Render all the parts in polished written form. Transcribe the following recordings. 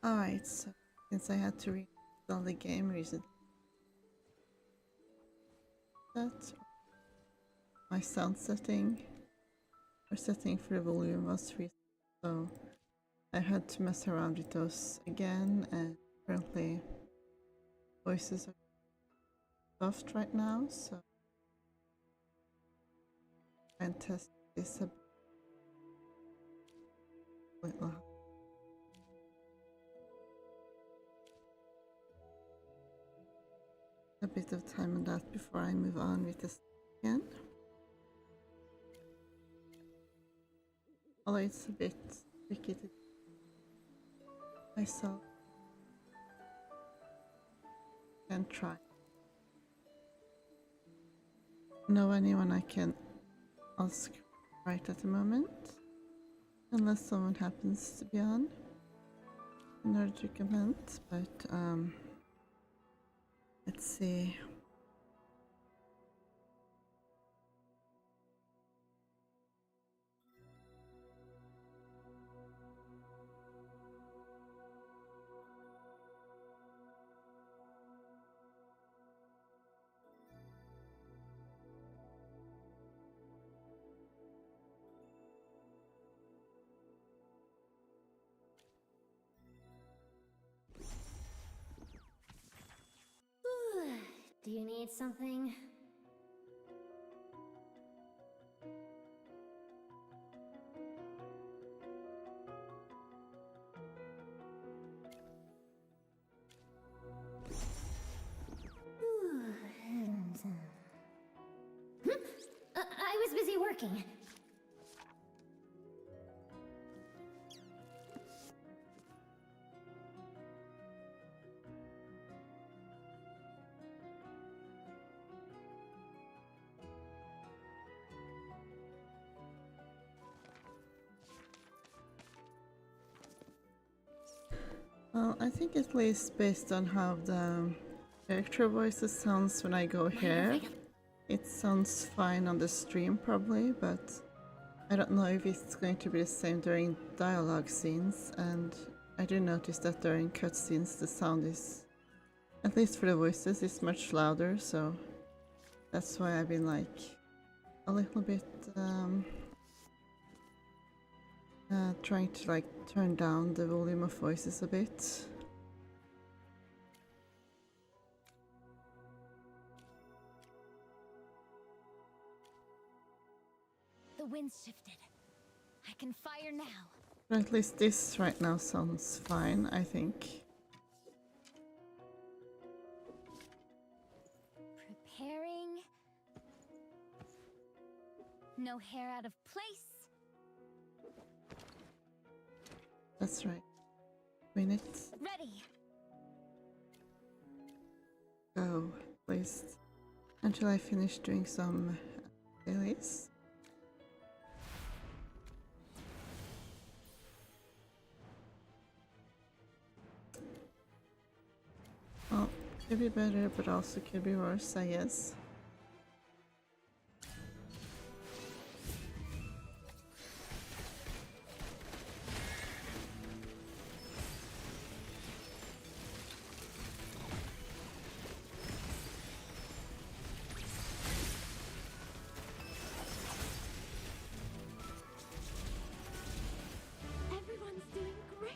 Alright, so since I had to reinstall the game recently, that my sound setting or setting for the volume was reset, so I had to mess around with those again, and currently voices are soft right now, so try and test this a bit of time on that before I move on with this again. Although it's a bit tricky to do myself. Can try. Know anyone I can ask right at the moment, unless someone happens to be on in order to comment, but let's see. Do you need something? I was busy working. Well, I think at least based on how the character voices sounds when I go here, it sounds fine on the stream probably, but I don't know if it's going to be the same during dialogue scenes, and I do notice that during cutscenes the sound is, at least for the voices, is much louder, so that's why I've been like a little bit trying to like turn down the volume of voices a bit. The wind's shifted. I can fire now. But at least this right now sounds fine, I think. Preparing. No hair out of place. That's right. Minutes. Ready. Go, at least until I finish doing some dailies. Well, could be better, but also could be worse, I guess. Everyone's doing great.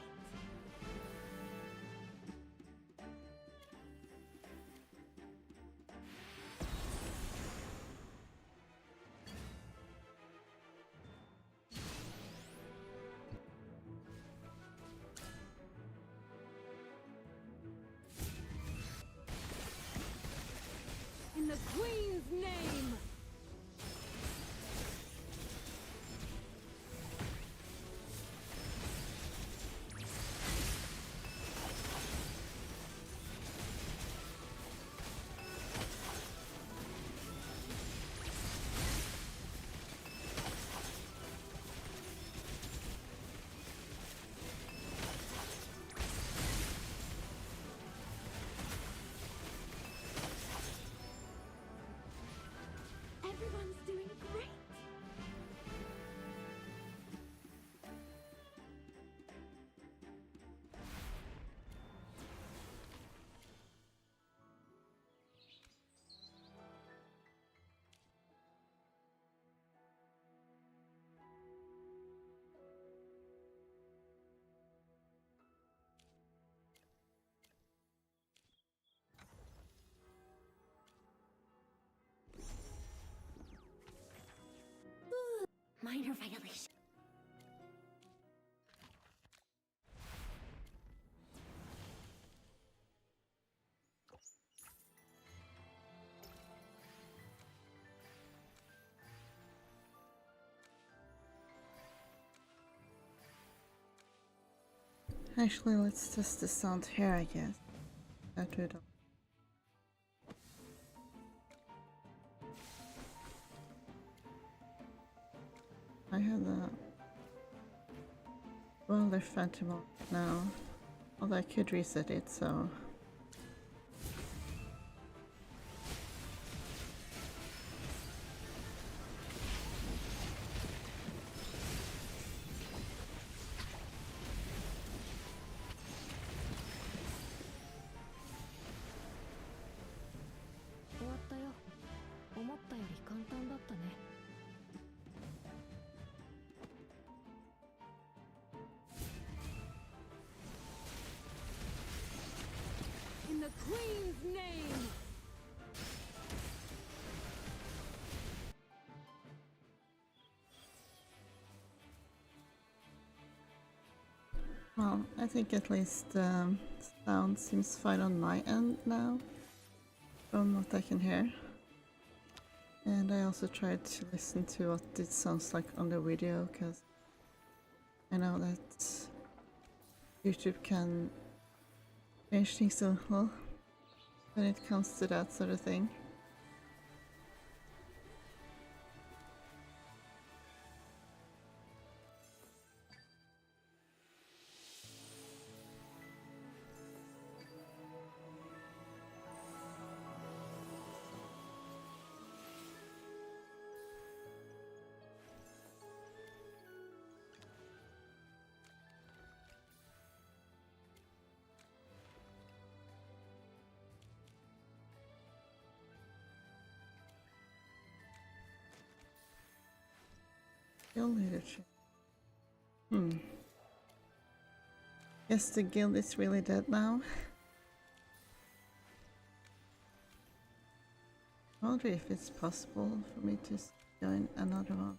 minor violation. Actually, let's test the sound here, I guess. That would. I had a. Well, they're phantom on now. Although I could reset it, so. In the Queen's name! Well, I think at least sound seems fine on my end now, from what I can hear. And I also tried to listen to what it sounds like on the video, because I know that YouTube can change things a little when it comes to that sort of thing. Guild leadership. Guess the guild is really dead now. I wonder if it's possible for me to join another one.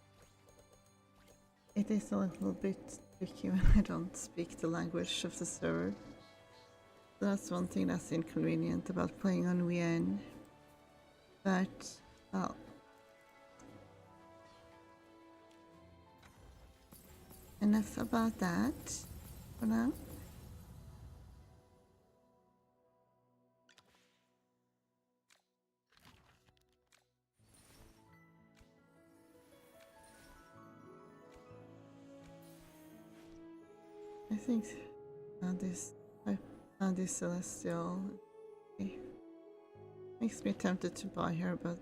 It is a little bit tricky when I don't speak the language of the server. That's one thing that's inconvenient about playing on VN. But, well, enough about that for now. I think this celestial makes me tempted to buy her, but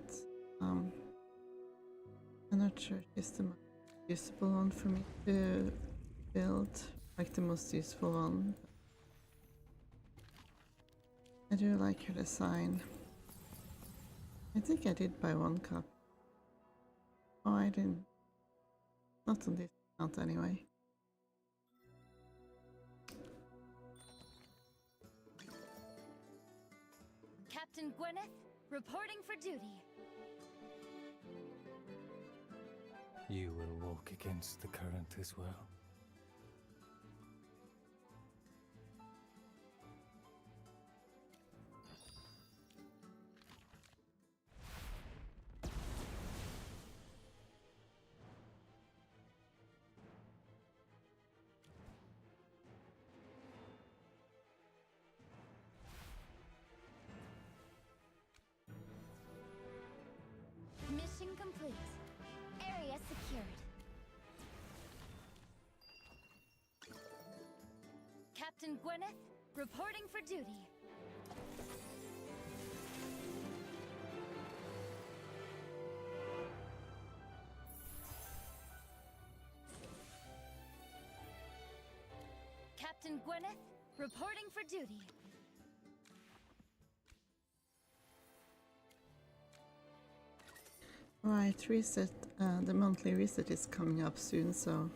I'm not sure it's the most usable one for me to build, like the most useful one. I do like her design. I think I did buy one cup. Oh, I didn't. Not on this account anyway. Captain Gwyneth, reporting for duty. You will walk against the current as well. Mission complete. Area secured. Captain Gwyneth, reporting for duty. Captain Gwyneth, reporting for duty. Right, reset. The monthly reset is coming up soon, so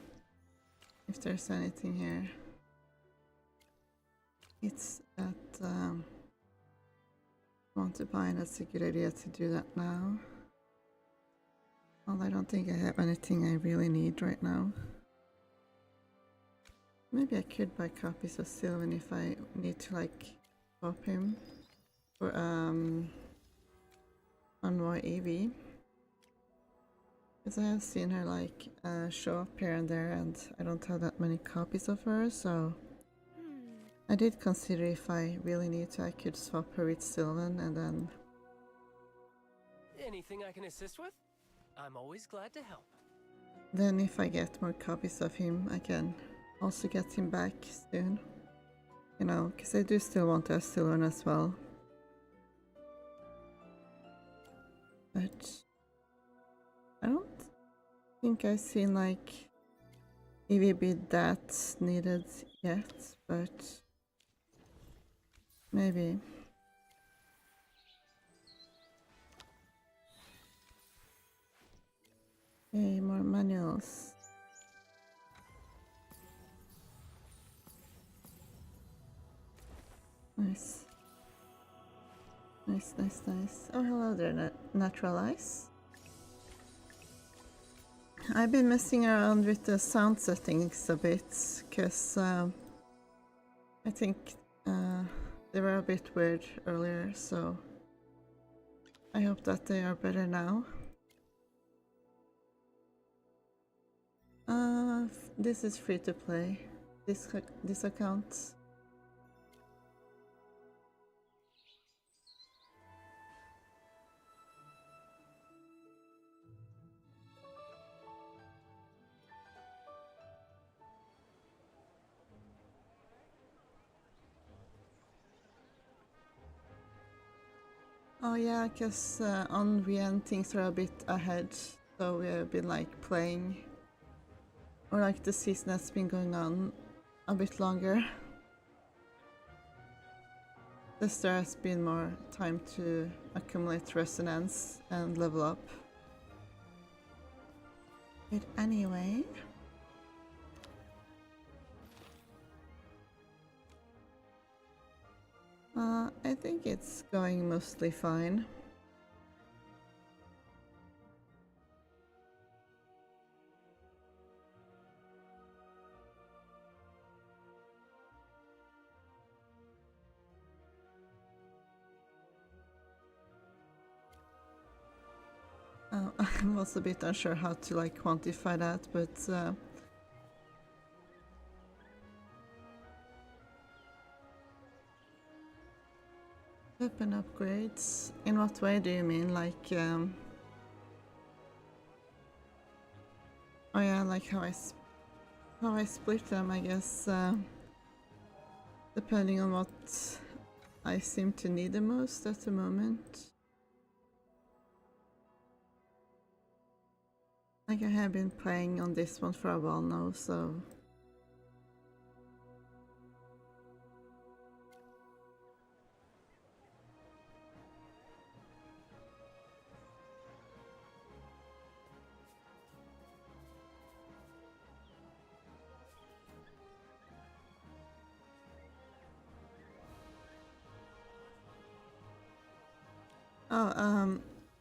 if there's anything here, it's that want to buy, and that's a good idea to do that now. Well, I don't think I have anything I really need right now. Maybe I could buy copies of Sylvan if I need to like swap him for Envoy Evie. Because I have seen her like show up here and there, and I don't have that many copies of her, so I did consider if I really need to I could swap her with Sylvan and then... Anything I can assist with? I'm always glad to help. Then if I get more copies of him, I can also get him back soon. You know, because I do still want to have Sylvan as well. But I don't think I've seen like Evie be that needed yet, but maybe. Okay, more manuals. Nice. Nice, nice, nice. Oh, hello there, Natural Ice. I've been messing around with the sound settings a bit, because I think they were a bit weird earlier, so I hope that they are better now. This is free to play, this account. Oh yeah, because on VN things are a bit ahead, so we have been like playing, or like the season has been going on a bit longer. Thus there has been more time to accumulate resonance and level up. But anyway... I think it's going mostly fine. I'm also a bit unsure how to like quantify that, but weapon upgrades? In what way do you mean? Like, oh yeah, like how I split them, I guess, depending on what I seem to need the most at the moment. Like I have been playing on this one for a while now, so... Oh,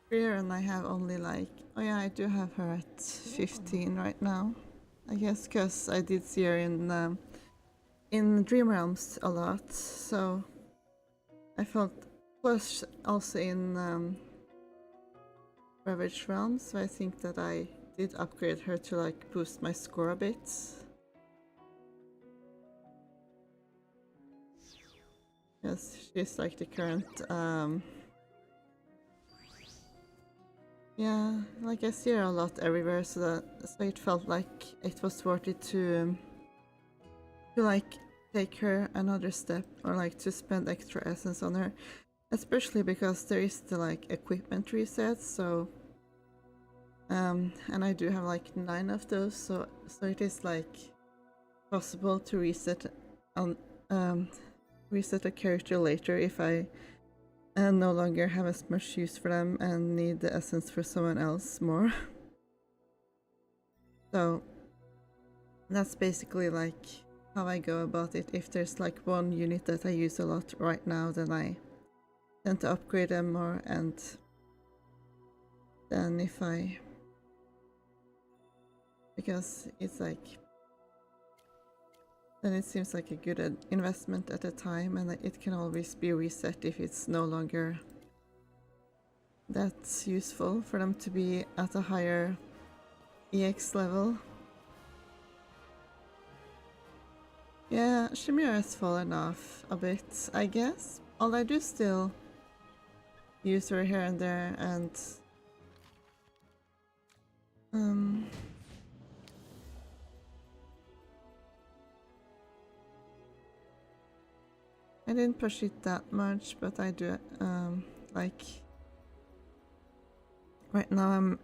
Freer and I have only like... Oh yeah, I do have her at 15 right now. I guess because I did see her in Dream Realms a lot, so... I felt... Plus also in Ravaged Realms, so I think that I did upgrade her to like boost my score a bit. Yes, she's like the current... Yeah, like I see her a lot everywhere, so it felt like it was worth it to like take her another step, or like to spend extra essence on her, especially because there is the like equipment reset. So and I do have like 9 of those, so it is like possible to reset a character later if I no longer have as much use for them and need the essence for someone else more. So that's basically like how I go about it. If there's like one unit that I use a lot right now, then I tend to upgrade them more, and then if I because it's like then it seems like a good investment at a time, and it can always be reset if it's no longer that useful for them to be at a higher EX level. Yeah, Shamira has fallen off a bit, I guess. Although I do still use her here and there, and I didn't push it that much, but I do like right now I'm,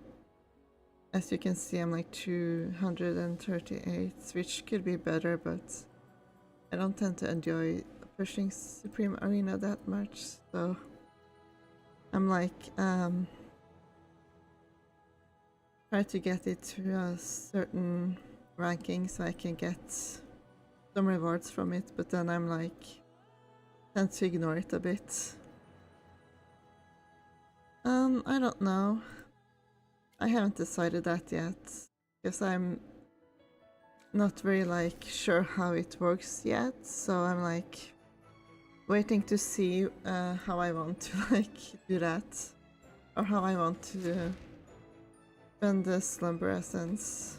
as you can see, I'm like 238, which could be better, but I don't tend to enjoy pushing Supreme Arena that much, so I'm like try to get it to a certain ranking so I can get some rewards from it, but then I'm like tend to ignore it a bit. I don't know. I haven't decided that yet, because I'm not very like sure how it works yet, so I'm like waiting to see how I want to like do that, or how I want to spend the slumber essence.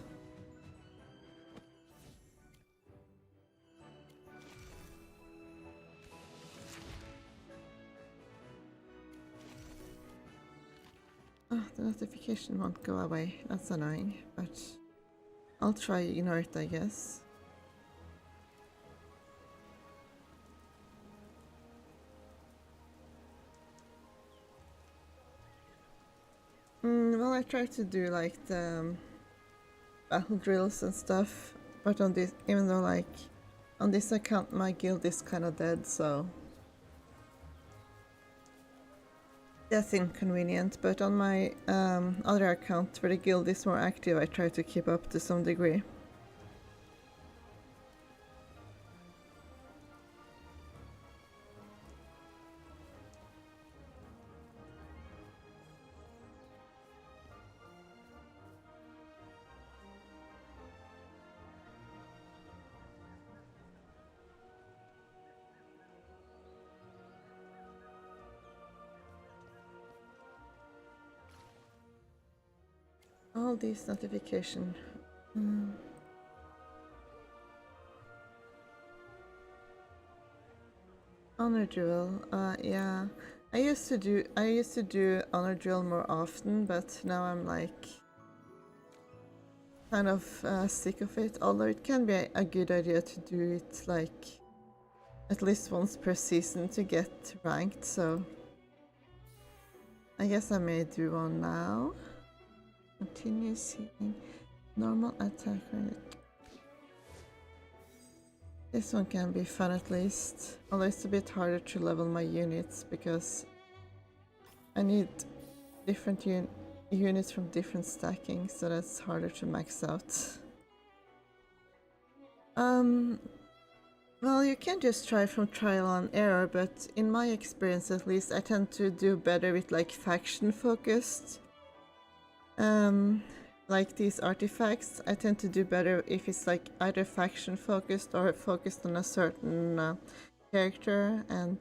Oh, the notification won't go away. That's annoying, but I'll try ignore it, I guess. Well, I try to do like the battle drills and stuff, but on this, even though like on this account my guild is kind of dead, so that's inconvenient. But on my other account where the guild is more active, I try to keep up to some degree. All these notifications. Honor drill. Yeah, I used to do honor drill more often, but now I'm like kind of sick of it. Although it can be a good idea to do it like at least once per season to get ranked. So I guess I may do one now. Continue seeing normal attack rate. This one can be fun at least, although it's a bit harder to level my units because I need different units from different stacking, so that's harder to max out. Well, you can just try from trial and error, but in my experience at least, I tend to do better with like faction focused. Like these artifacts, I tend to do better if it's like either faction focused or focused on a certain character, and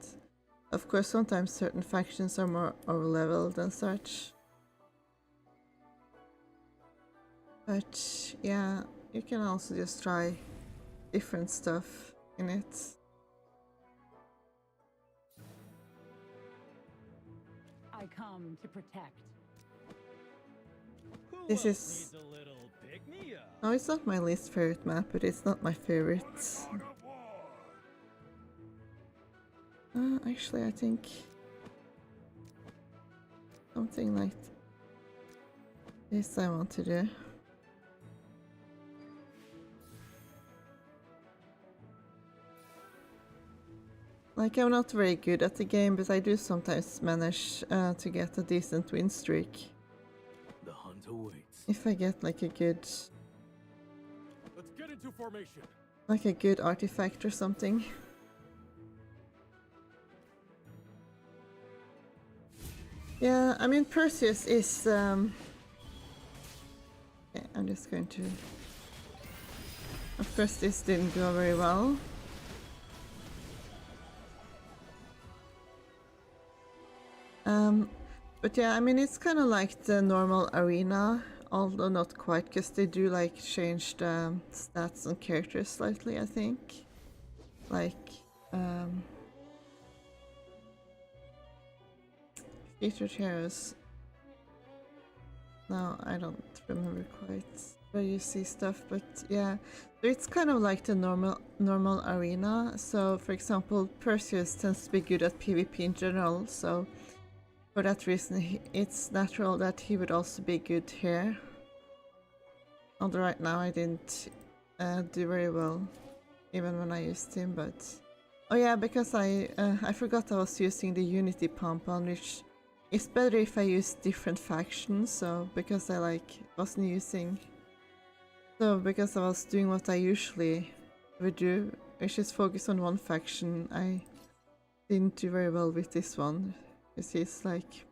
of course sometimes certain factions are more over-leveled and such. But yeah, you can also just try different stuff in it. I come to protect. This is... No, it's not my least favorite map, but it's not my favorite. Actually, I think something like this I want to do. Like, I'm not very good at the game, but I do sometimes manage to get a decent win streak. The hunt awaits. If I get like a good... Let's get into formation. Like a good artifact or something. Yeah, I mean Perseus is... Okay, I'm just going to Of course, this didn't go very well. But yeah, I mean, it's kind of like the normal arena, although not quite, because they do like change the stats and characters slightly, I think. Like, featured heroes. No, I don't remember quite where you see stuff, but yeah, so it's kind of like the normal arena. So, for example, Perseus tends to be good at PvP in general, so for that reason, it's natural that he would also be good here. Although right now I didn't do very well, even when I used him, but... Oh yeah, because I forgot I was using the Unity pump on, which is better if I use different factions, so because I wasn't using... So because I was doing what I usually would do, which is focus on one faction, I didn't do very well with this one. Because it's like...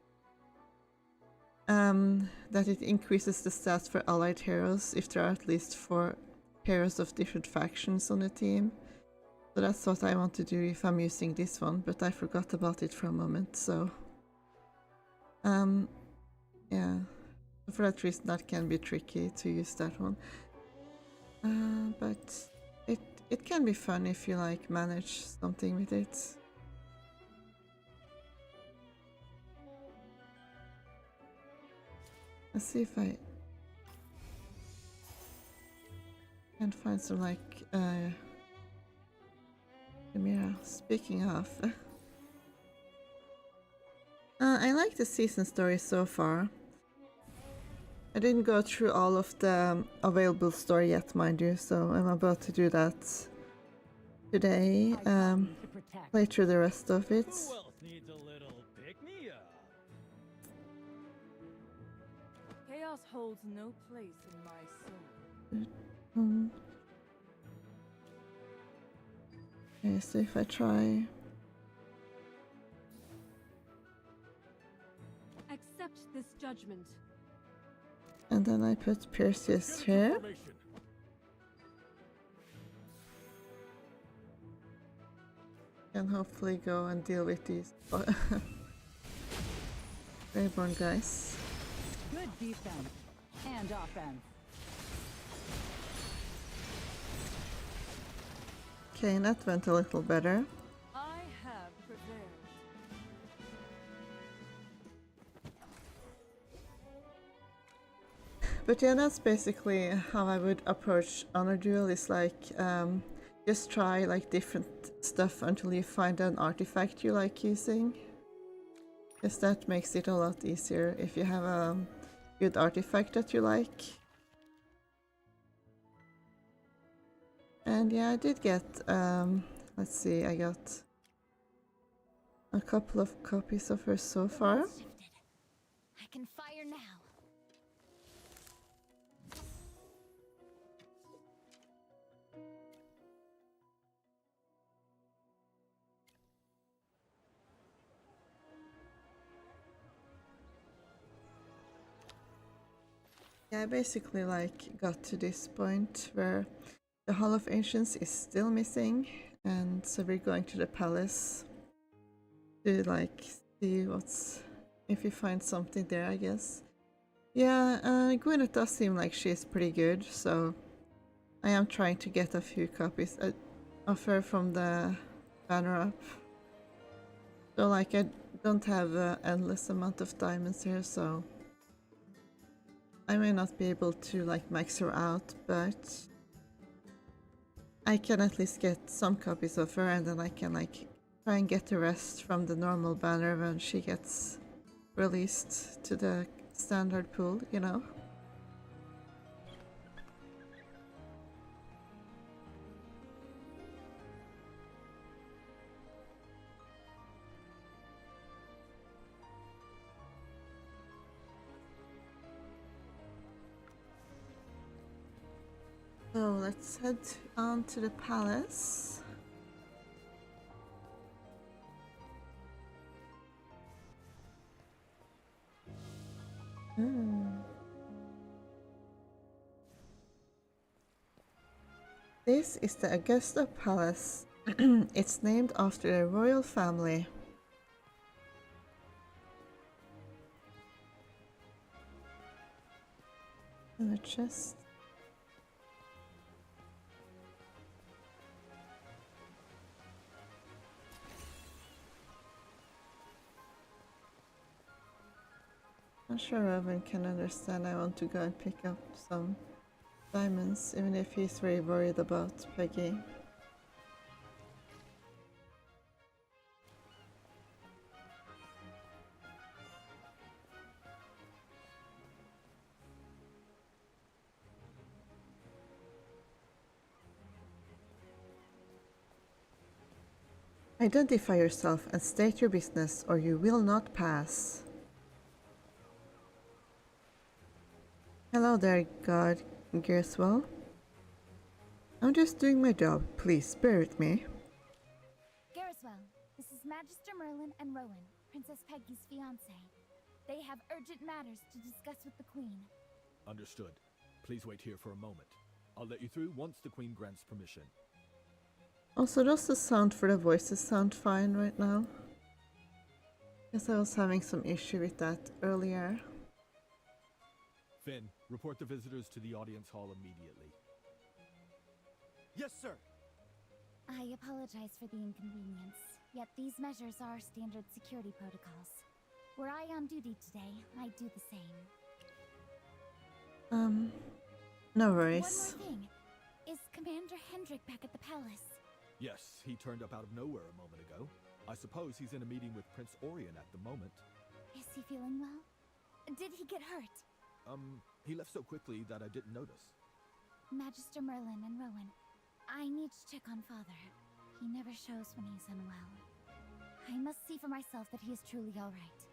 that it increases the stats for allied heroes if there are at least 4 heroes of different factions on the team. So that's what I want to do if I'm using this one, but I forgot about it for a moment, so... yeah. For that reason that can be tricky to use that one. But it can be fun if you like manage something with it. Let's see if I can find some like Chimera. Speaking of, I like the season story so far. I didn't go through all of the available story yet, mind you, so I'm about to do that today. Play through the rest of it. Who else needs a little pick-me-up? Chaos holds no place in my soul. Okay, so if I try... Accept this judgment. And then I put Perseus here. And hopefully go and deal with these Rayborn guys. Good defense and offense. Okay, that went a little better. I have prevailed. But yeah, that's basically how I would approach Honor Duel, is like just try like different stuff until you find an artifact you like using. Because that makes it a lot easier if you have a good artifact that you like. And yeah, I did get, let's see, I got a couple of copies of her so far. Shifted. I can fire now. Yeah, I basically like got to this point where the Hall of Ancients is still missing, and so we're going to the palace to like see what's, if we find something there, I guess. Yeah, Gwyneth does seem like she's pretty good, so I am trying to get a few copies of her from the banner up. So like I don't have an endless amount of diamonds here, so I may not be able to like max her out, but I can at least get some copies of her, and then I can like try and get the rest from the normal banner when she gets released to the standard pool, you know? So let's head on to the palace. This is the Augusta Palace. It's named after the royal family. And a chest. I'm sure Robin can understand I want to go and pick up some diamonds, even if he's very worried about Peggy. Identify yourself and state your business, or you will not pass. Hello there, God Gearswell. I'm just doing my job. Please bear with me. Garriswell, this is Magister Merlin and Rowan, Princess Peggy's fiancé. They have urgent matters to discuss with the Queen. Understood. Please wait here for a moment. I'll let you through once the Queen grants permission. Also, does the sound for the voices sound fine right now? Because I was having some issue with that earlier. Finn, report the visitors to the audience hall immediately. Yes, sir. I apologize for the inconvenience, yet these measures are standard security protocols. Were I on duty today, I'd do the same. No One worries. more thing. Is Commander Hendrik back at the palace? Yes, he turned up out of nowhere a moment ago. I suppose he's in a meeting with Prince Orion at the moment. Is he feeling well? Did he get hurt? He left so quickly that I didn't notice. Magister Merlin and Rowan, I need to check on Father. He never shows when he's unwell. I must see for myself that he is truly all right.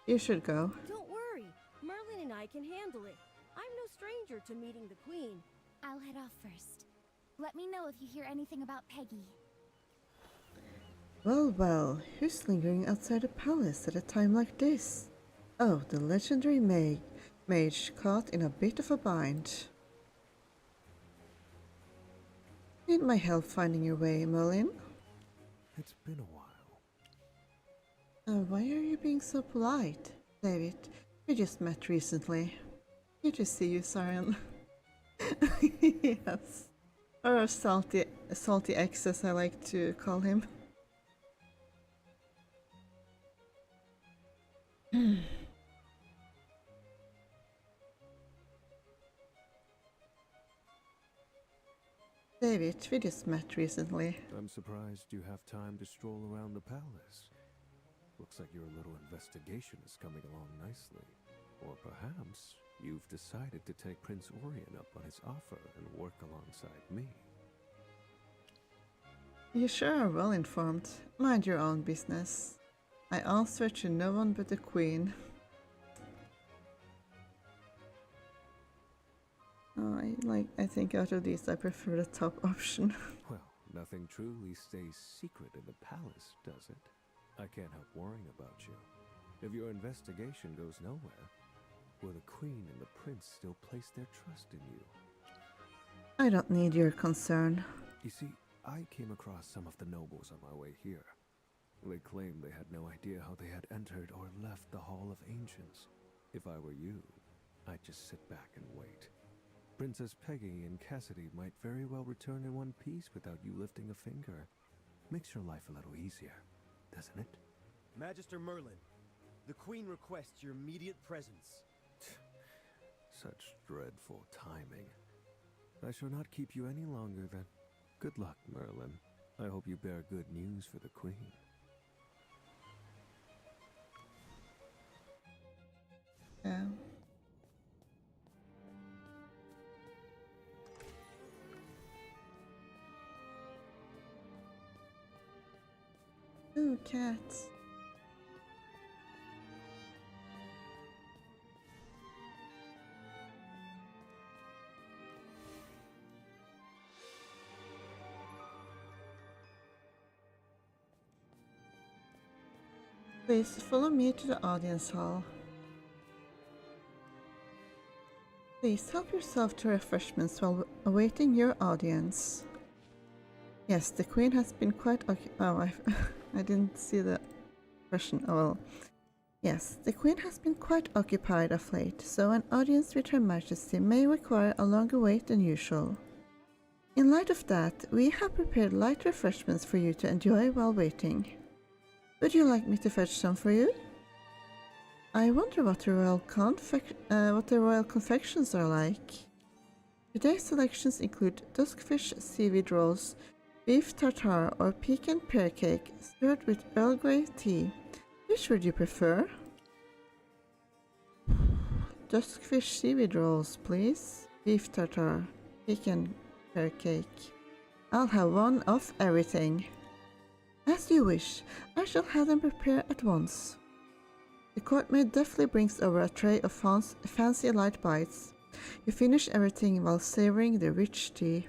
You should go. Don't worry. Merlin and I can handle it. I'm no stranger to meeting the Queen. I'll head off first. Let me know if you hear anything about Peggy. Well, well, who's lingering outside the palace at a time like this? Oh, the legendary mage caught in a bit of a bind. Need my help finding your way, Merlin? It's been a while. Why are you being so polite? David, we just met recently. Good to see you, Siren. Yes. Or salty X, as I like to call him. David, we just met recently. I'm surprised you have time to stroll around the palace. Looks like your little investigation is coming along nicely. Or perhaps you've decided to take Prince Orion up on his offer and work alongside me. You sure are well informed. Mind your own business. I answer to no one but the Queen. I think out of these I prefer the top option. Well, nothing truly stays secret in the palace, does it? I can't help worrying about you. If your investigation goes nowhere, will the Queen and the Prince still place their trust in you? I don't need your concern. You see, I came across some of the nobles on my way here. They claimed they had no idea how they had entered or left the Hall of Ancients. If I were you, I'd just sit back and wait. Princess Peggy and Cassidy might very well return in one piece without you lifting a finger. Makes your life a little easier, doesn't it? Magister Merlin, the Queen requests your immediate presence. Such dreadful timing. I shall not keep you any longer then. Good luck, Merlin. I hope you bear good news for the Queen. Yeah. Ooh, cats. Please follow me to the audience hall. Please help yourself to refreshments while awaiting your audience. Yes, the queen has been quite I didn't see the question. Oh well. Yes, the queen has been quite occupied of late, so an audience with Her Majesty may require a longer wait than usual. In light of that, we have prepared light refreshments for you to enjoy while waiting. Would you like me to fetch some for you? I wonder what the royal confections are like. Today's selections include duskfish seaweed rolls, beef tartare or pecan pear cake stirred with Earl Grey tea. Which would you prefer? Duskfish seaweed rolls, please. Beef tartare, pecan pear cake. I'll have one of everything. As you wish. I shall have them prepared at once. The courtmaid deftly brings over a tray of fancy light bites. You finish everything while savoring the rich tea.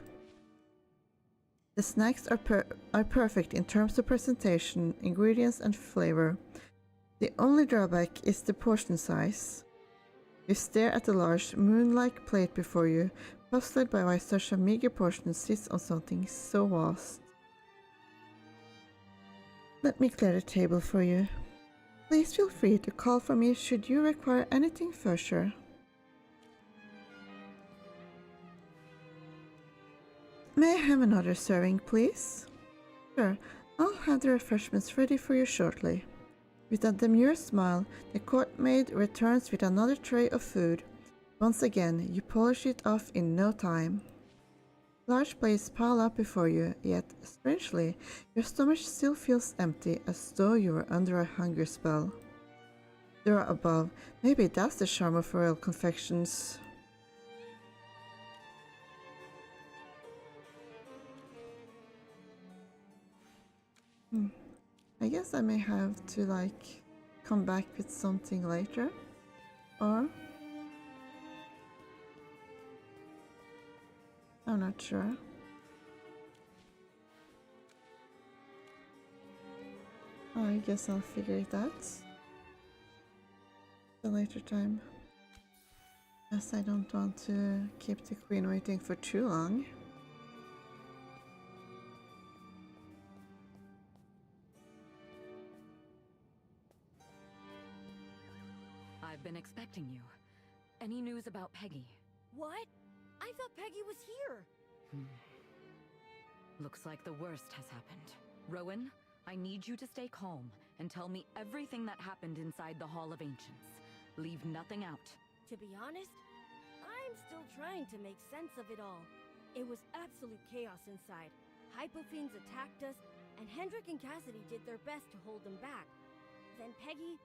The snacks are perfect in terms of presentation, ingredients and flavor. The only drawback is the portion size. You stare at the large, moon-like plate before you, puzzled by why such a meager portion sits on something so vast. Let me clear the table for you. Please feel free to call for me should you require anything further. May I have another serving, please? Sure, I'll have the refreshments ready for you shortly. With a demure smile, the courtmaid returns with another tray of food. Once again, you polish it off in no time. Large plates pile up before you, yet, strangely, your stomach still feels empty, as though you were under a hunger spell. There above, maybe that's the charm of royal confections. I guess I may have to, like, come back with something later, or I'm not sure. I guess I'll figure it out a later time, as I don't want to keep the queen waiting for too long. I've been expecting you. Any news about Peggy? What? I thought Peggy was here. Looks like the worst has happened. Rowan, I need you to stay calm and tell me everything that happened inside the Hall of Ancients. Leave nothing out. To be honest, I'm still trying to make sense of it all. It was absolute chaos inside. Hypofiends attacked us, and Hendrik and Cassidy did their best to hold them back. Then Peggy...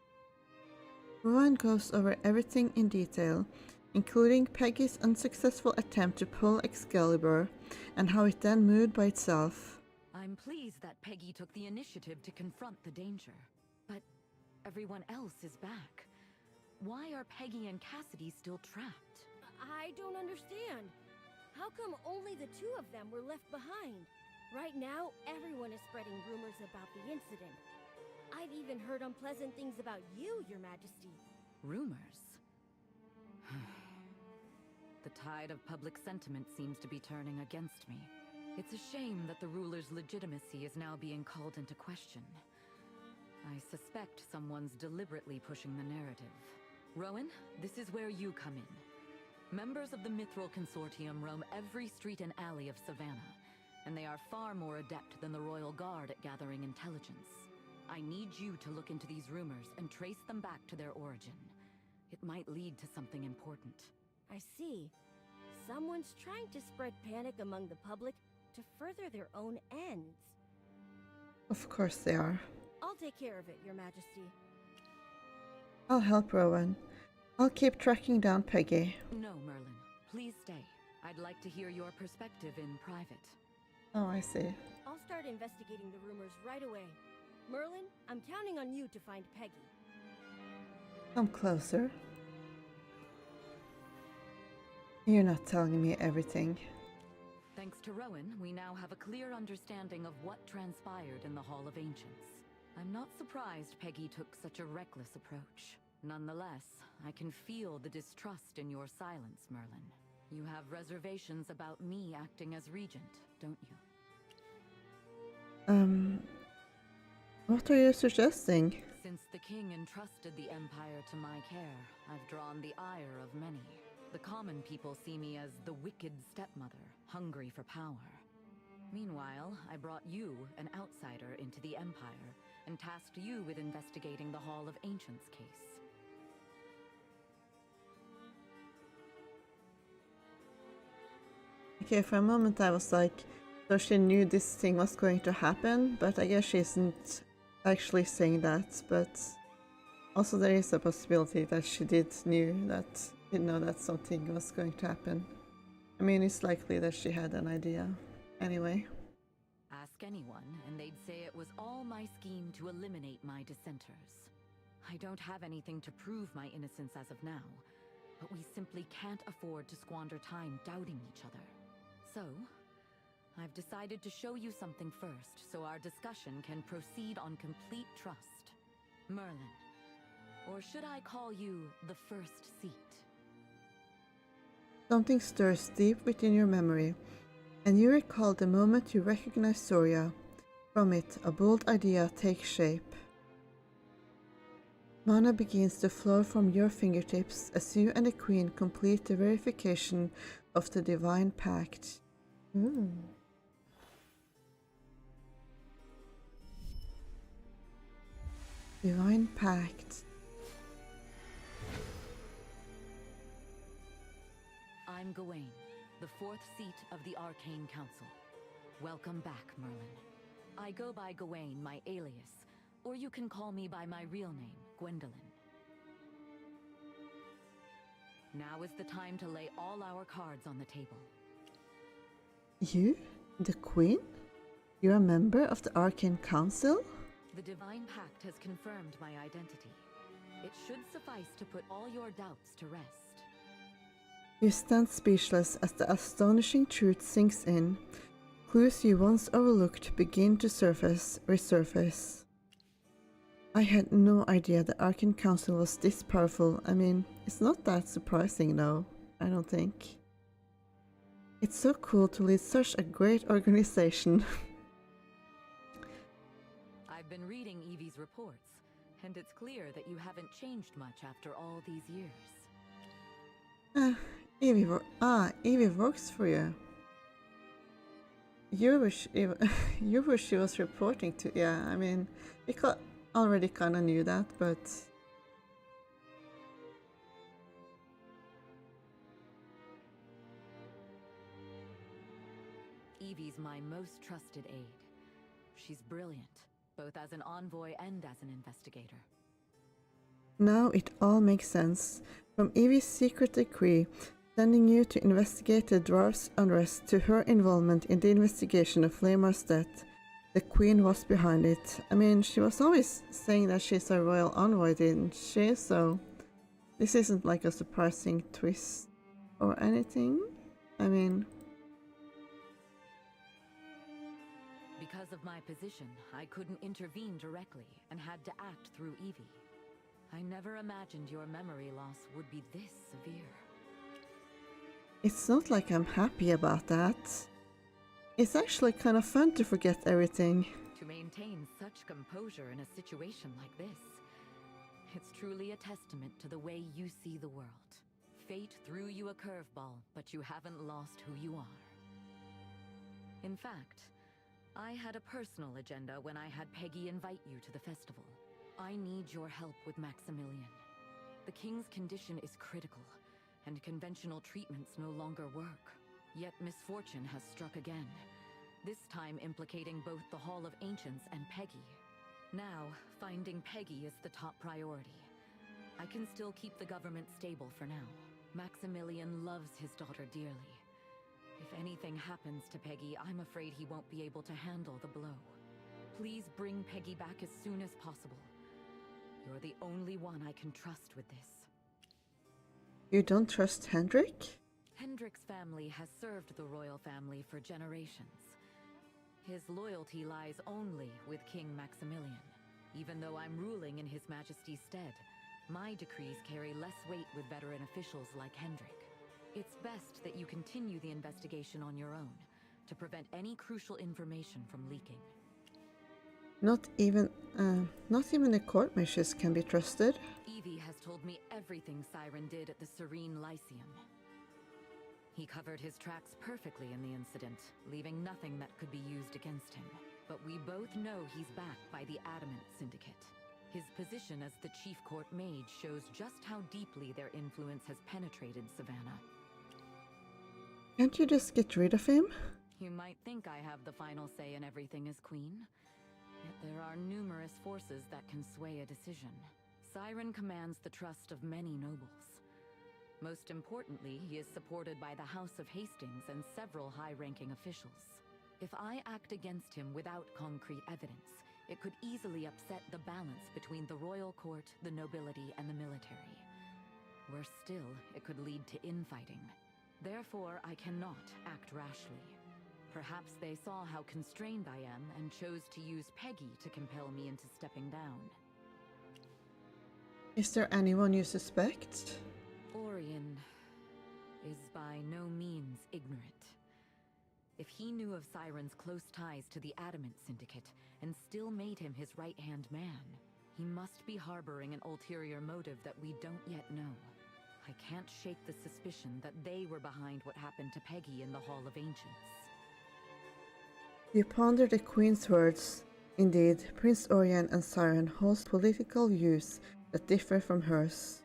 Rowan goes over everything in detail, including Peggy's unsuccessful attempt to pull Excalibur, and how it then moved by itself. I'm pleased that Peggy took the initiative to confront the danger. But everyone else is back. Why are Peggy and Cassidy still trapped? I don't understand. How come only the two of them were left behind? Right now, everyone is spreading rumors about the incident. I've even heard unpleasant things about you, Your Majesty. Rumors? The tide of public sentiment seems to be turning against me. It's a shame that the ruler's legitimacy is now being called into question. I suspect someone's deliberately pushing the narrative. Rowan, this is where you come in. Members of the Mithril Consortium roam every street and alley of Savannah, and they are far more adept than the Royal Guard at gathering intelligence. I need you to look into these rumors and trace them back to their origin. It might lead to something important. I see. Someone's trying to spread panic among the public to further their own ends. Of course they are. I'll take care of it, Your Majesty. I'll help Rowan. I'll keep tracking down Peggy. No, Merlin. Please stay. I'd like to hear your perspective in private. Oh, I see. I'll start investigating the rumors right away. Merlin, I'm counting on you to find Peggy. Come closer. You're not telling me everything. Thanks to Rowan, we now have a clear understanding of what transpired in the Hall of Ancients. I'm not surprised Peggy took such a reckless approach. Nonetheless, I can feel the distrust in your silence, Merlin. You have reservations about me acting as regent, don't you? What are you suggesting? Since the king entrusted the empire to my care, I've drawn the ire of many. The common people see me as the wicked stepmother, hungry for power. Meanwhile, I brought you, an outsider, into the empire, and tasked you with investigating the Hall of Ancients case. Okay, for a moment I was like, so she knew this thing was going to happen, but I guess she isn't actually saying that. But also there is a possibility that she did know that something was going to happen. I mean, it's likely that she had an idea. Anyway. Ask anyone, and they'd say it was all my scheme to eliminate my dissenters. I don't have anything to prove my innocence as of now, but we simply can't afford to squander time doubting each other. So, I've decided to show you something first, so our discussion can proceed on complete trust. Merlin. Or should I call you the first seat? Something stirs deep within your memory, and you recall the moment you recognize Soria. From it, a bold idea takes shape. Mana begins to flow from your fingertips as you and the Queen complete the verification of the Divine Pact. Divine Pact. I'm Gawain, the fourth seat of the Arcane Council. Welcome back, Merlin. I go by Gawain, my alias, or you can call me by my real name, Gwendolyn. Now is the time to lay all our cards on the table. You? The Queen? You're a member of the Arcane Council? The Divine Pact has confirmed my identity. It should suffice to put all your doubts to rest. You stand speechless as the astonishing truth sinks in. Clues you once overlooked begin to resurface. I had no idea the Arcane Council was this powerful. I mean, it's not that surprising though, I don't think. It's so cool to lead such a great organization. I've been reading Evie's reports, and it's clear that you haven't changed much after all these years. Evie works for you. You wish she was reporting to. Yeah, I mean, we already kind of knew that, but Evie's my most trusted aide. She's brilliant, both as an envoy and as an investigator. now it all makes sense. From Evie's secret decree sending you to investigate the dwarf's unrest to her involvement in the investigation of Flamar's death, the Queen was behind it. I mean, she was always saying that she's a royal envoy, didn't she? So this isn't like a surprising twist or anything. I mean, because of my position, I couldn't intervene directly and had to act through Evie. I never imagined your memory loss would be this severe. it's not like I'm happy about that. It's actually kind of fun to forget everything. To maintain such composure in a situation like this, it's truly a testament to the way you see the world. Fate threw you a curveball, but you haven't lost who you are. In fact, I had a personal agenda when I had Peggy invite you to the festival. I need your help with Maximilian. The king's condition is critical, and conventional treatments no longer work. Yet misfortune has struck again, this time implicating both the Hall of Ancients and Peggy. Now, finding Peggy is the top priority. I can still keep the government stable for now. Maximilian loves his daughter dearly. If anything happens to Peggy, I'm afraid he won't be able to handle the blow. Please bring Peggy back as soon as possible. You're the only one I can trust with this. You don't trust Hendrik? Hendrik's family has served the royal family for generations. His loyalty lies only with King Maximilian. Even though I'm ruling in His Majesty's stead, My decrees carry less weight with veteran officials like Hendrik. It's best that you continue the investigation on your own, to prevent any crucial information from leaking. Not even the court measures can be trusted. Evie has told me everything Siren did at the Serene Lyceum. He covered his tracks perfectly in the incident, leaving nothing that could be used against him. But we both know he's backed by the Adamant Syndicate. His position as the Chief Court Mage shows just how deeply their influence has penetrated Savannah. Can't you just get rid of him? You might think I have the final say in everything as Queen. Yet there are numerous forces that can sway a decision. Siren commands the trust of many nobles. Most importantly, he is supported by the House of Hastings and several high-ranking officials. If I act against him without concrete evidence, it could easily upset the balance between the royal court, the nobility, and the military. Worse still, it could lead to infighting. Therefore, I cannot act rashly. Perhaps they saw how constrained I am and chose to use Peggy to compel me into stepping down. Is there anyone you suspect? Orion is by no means ignorant. If he knew of Siren's close ties to the Adamant Syndicate and still made him his right-hand man, he must be harboring an ulterior motive that we don't yet know. I can't shake the suspicion that they were behind what happened to Peggy in the Hall of Ancients. You ponder the Queen's words. Indeed, Prince Orion and Siren hold political views that differ from hers.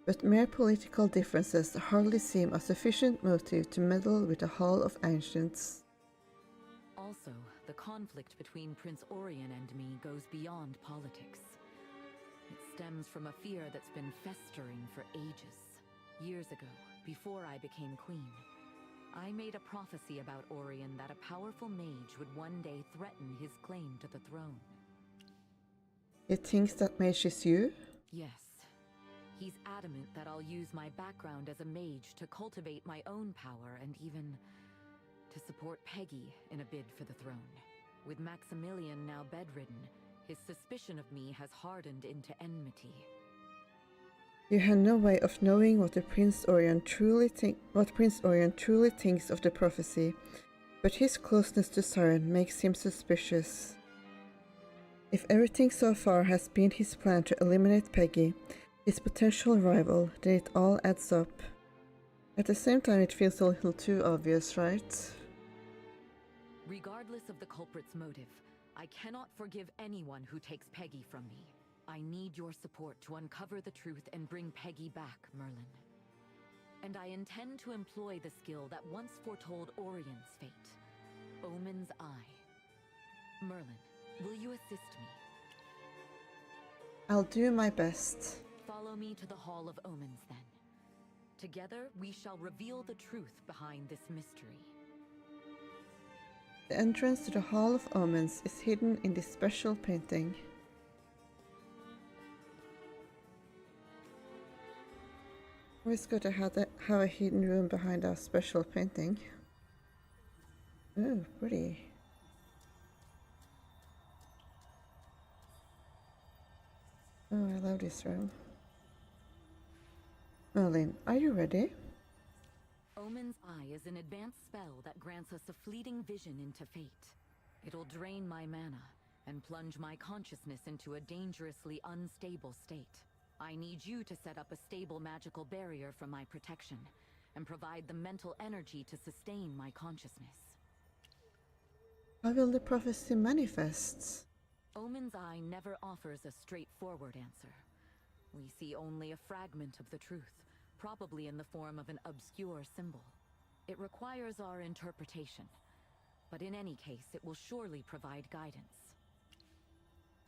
But mere political differences hardly seem a sufficient motive to meddle with the Hall of Ancients. Also, the conflict between Prince Orion and me goes beyond politics. It stems from a fear that's been festering for ages. Years ago, before I became queen, I made a prophecy about Orion that a powerful mage would one day threaten his claim to the throne. It thinks that mage is you? Yes. He's adamant that I'll use my background as a mage to cultivate my own power and even to support Peggy in a bid for the throne. With Maximilian now bedridden, his suspicion of me has hardened into enmity. You had no way of knowing what Prince Orion truly thinks of the prophecy, but his closeness to Siren makes him suspicious. If everything so far has been his plan to eliminate Peggy, his potential rival, then it all adds up. At the same time, it feels a little too obvious, right? Regardless of the culprit's motive, I cannot forgive anyone who takes Peggy from me. I need your support to uncover the truth and bring Peggy back, Merlin. And I intend to employ the skill that once foretold Orion's fate, Omen's Eye. Merlin, will you assist me? I'll do my best. Follow me to the Hall of Omens, then. Together, we shall reveal the truth behind this mystery. The entrance to the Hall of Omens is hidden in this special painting. Always good to have a hidden room behind a special painting. Ooh, pretty. Oh, I love this room. Merlin, are you ready? Omen's Eye is an advanced spell that grants us a fleeting vision into fate. It'll drain my mana and plunge my consciousness into a dangerously unstable state. I need you to set up a stable magical barrier for my protection and provide the mental energy to sustain my consciousness. How will the prophecy manifest? Omen's Eye never offers a straightforward answer. We see only a fragment of the truth, probably in the form of an obscure symbol. It requires our interpretation, but in any case, it will surely provide guidance.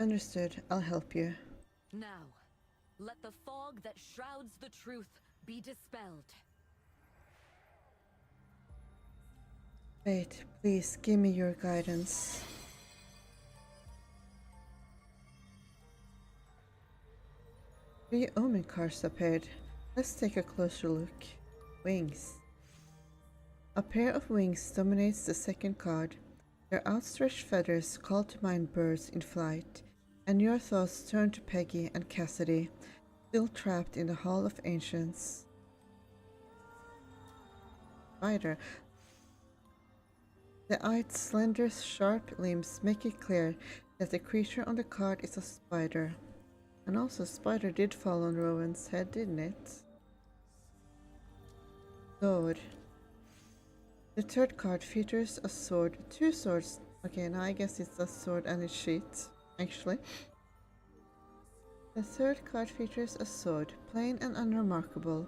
Understood. I'll help you. Now, let the fog that shrouds the truth be dispelled. Wait, please give me your guidance. 3 omen cards appeared. Let's take a closer look. Wings. A pair of wings dominates the second card. Their outstretched feathers call to mind birds in flight. and your thoughts turn to Peggy and Cassidy, still trapped in the Hall of Ancients. Spider. The eye's slender, sharp limbs make it clear that the creature on the card is a spider. And also, spider did fall on Rowan's head, didn't it? Sword. The third card features a sword. Two swords. Okay, now I guess it's a sword and a sheath, actually. The third card features a sword, plain and unremarkable.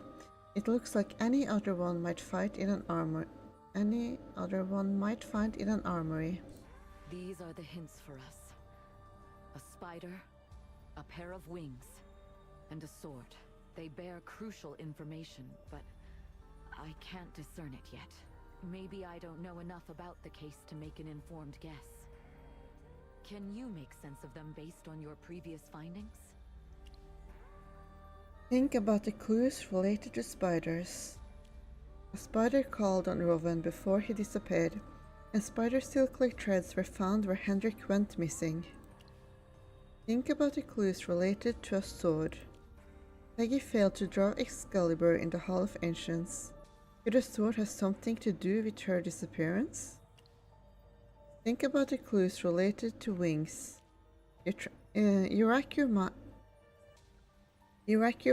It looks like any other one might fight in an armor. Any other one might find in an armory. These are the hints for us. A spider, a pair of wings, and a sword. They bear crucial information, but I can't discern it yet. Maybe I don't know enough about the case to make an informed guess. Can you make sense of them based on your previous findings? Think about the clues related to spiders. A spider called on Rowan before he disappeared, and spider silk-like threads were found where Hendrik went missing. Think about the clues related to a sword. Peggy failed to draw Excalibur in the Hall of Ancients. Could the sword have something to do with her disappearance? Think about the clues related to wings. You rack your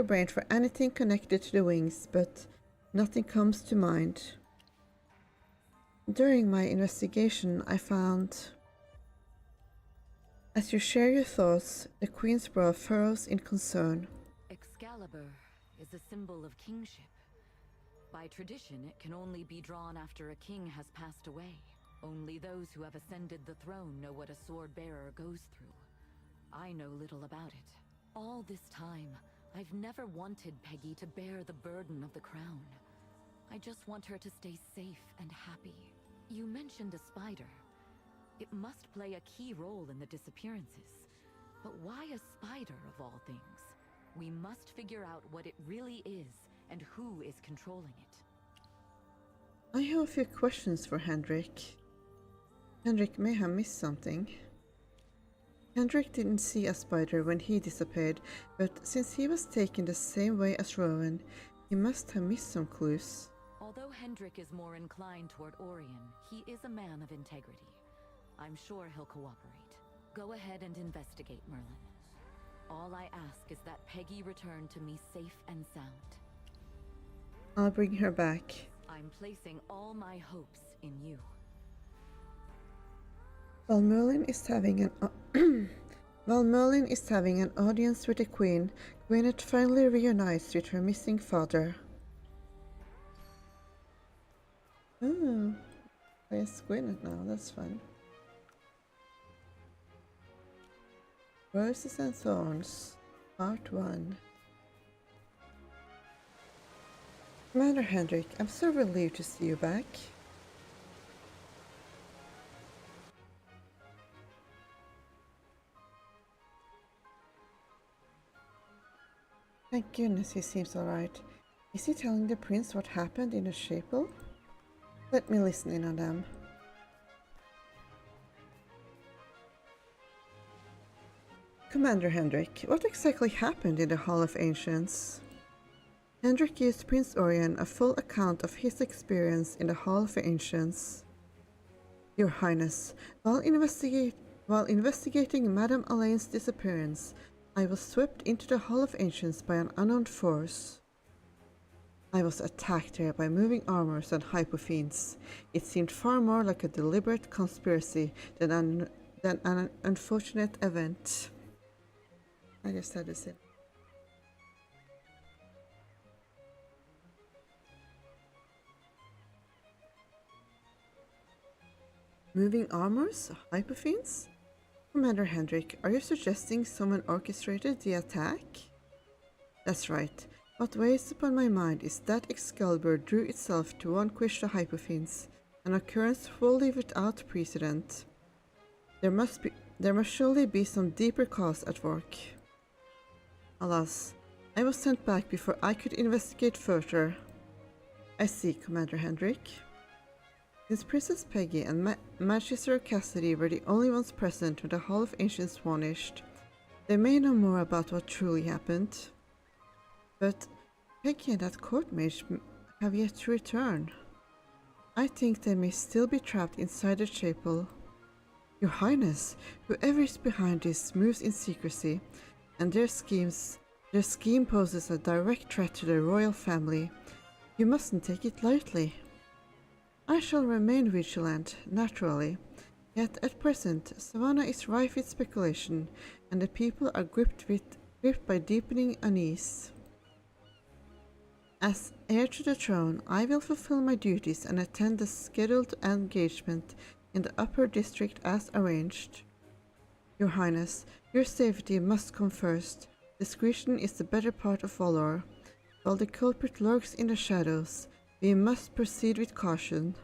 brain for anything connected to the wings, but nothing comes to mind. During my investigation, I found... As you share your thoughts, the Queen's brow furrows in concern. Excalibur is a symbol of kingship. By tradition, it can only be drawn after a king has passed away. Only those who have ascended the throne know what a sword bearer goes through. I know little about it. All this time, I've never wanted Peggy to bear the burden of the crown. I just want her to stay safe and happy. You mentioned a spider. It must play a key role in the disappearances. But why a spider of all things? We must figure out what it really is and who is controlling it. I have a few questions for Hendrik. Hendrik may have missed something. Hendrik didn't see a spider when he disappeared, but since he was taken the same way as Rowan, he must have missed some clues. Although Hendrik is more inclined toward Orion, he is a man of integrity. I'm sure he'll cooperate. Go ahead and investigate, Merlin. All I ask is that Peggy return to me safe and sound. I'll bring her back. I'm placing all my hopes in you. While Merlin is having an audience with the Queen, Gwyneth finally reunites with her missing father. Oh, there's Gwyneth now, that's fun. Roses and Thorns, Part 1. Commander Hendrik, I'm so relieved to see you back. Thank goodness he seems alright. Is he telling the prince what happened in the chapel? Let me listen in on them. Commander Hendrik, what exactly happened in the Hall of Ancients? Hendrik gives Prince Orion a full account of his experience in the Hall of Ancients. Your Highness, while investigating Madame Elaine's disappearance, I was swept into the Hall of Ancients by an unknown force. I was attacked here by moving armors and hypofiends. It seemed far more like a deliberate conspiracy than an unfortunate event. I just had to say. Moving armors? Hypofiends? Commander Hendrik, are you suggesting someone orchestrated the attack? That's right. What weighs upon my mind is that Excalibur drew itself to vanquish the Hypofiends, an occurrence wholly without precedent. There must surely be some deeper cause at work. Alas, I was sent back before I could investigate further. I see, Commander Hendrik. Since Princess Peggy and Magister Cassidy were the only ones present when the Hall of Ancients vanished, They may know more about what truly happened, but Peggy and that court mage have yet to return. I think they may still be trapped inside the chapel. Your Highness, whoever is behind this moves in secrecy, and their scheme poses a direct threat to the royal family. You mustn't take it lightly. I shall remain vigilant, naturally, yet at present Savannah is rife with speculation, and the people are gripped by deepening unease. As heir to the throne, I will fulfill my duties and attend the scheduled engagement in the Upper District as arranged. Your Highness, your safety must come first. Discretion is the better part of valor. While the culprit lurks in the shadows, we must proceed with caution.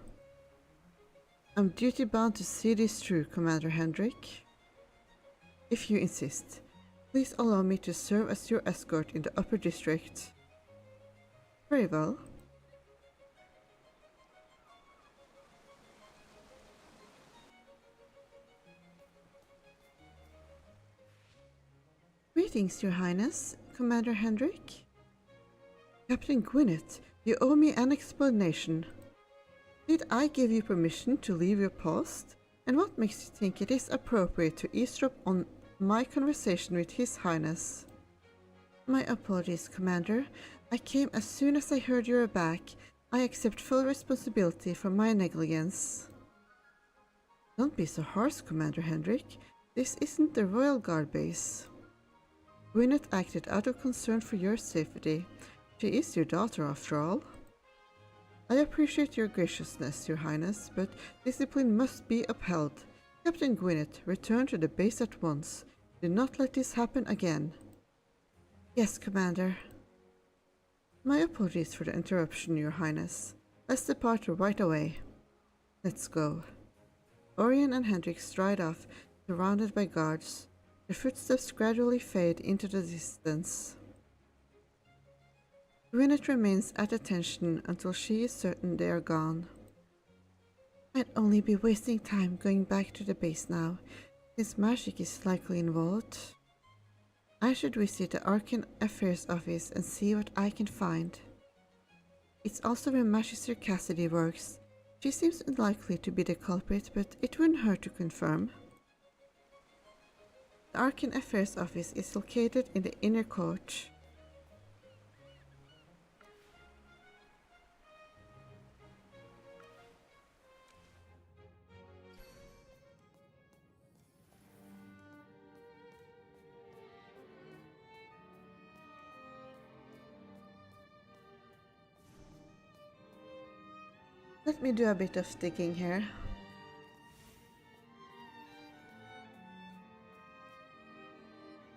I'm duty-bound to see this through, Commander Hendrik. If you insist, please allow me to serve as your escort in the Upper District. Very well. Greetings, Your Highness, Commander Hendrik. Captain Gwyneth, you owe me an explanation. Did I give you permission to leave your post? And what makes you think it is appropriate to eavesdrop on my conversation with His Highness? My apologies, Commander. I came as soon as I heard you were back. I accept full responsibility for my negligence. Don't be so harsh, Commander Hendrik. This isn't the Royal Guard base. Gwyneth acted out of concern for your safety. She is your daughter, after all. I appreciate your graciousness, Your Highness, but discipline must be upheld. Captain Gwyneth, return to the base at once. Do not let this happen again. Yes, Commander. My apologies for the interruption, Your Highness. Let's depart right away. Let's go. Orion and Hendrik stride off, surrounded by guards. Their footsteps gradually fade into the distance. Gwyneth remains at attention until she is certain they are gone. I'd only be wasting time going back to the base now, since magic is likely involved. I should visit the Arcane Affairs office and see what I can find. It's also where Magister Cassidy works. She seems unlikely to be the culprit, but it wouldn't hurt to confirm. The Arcane Affairs office is located in the inner court. Let me do a bit of digging here.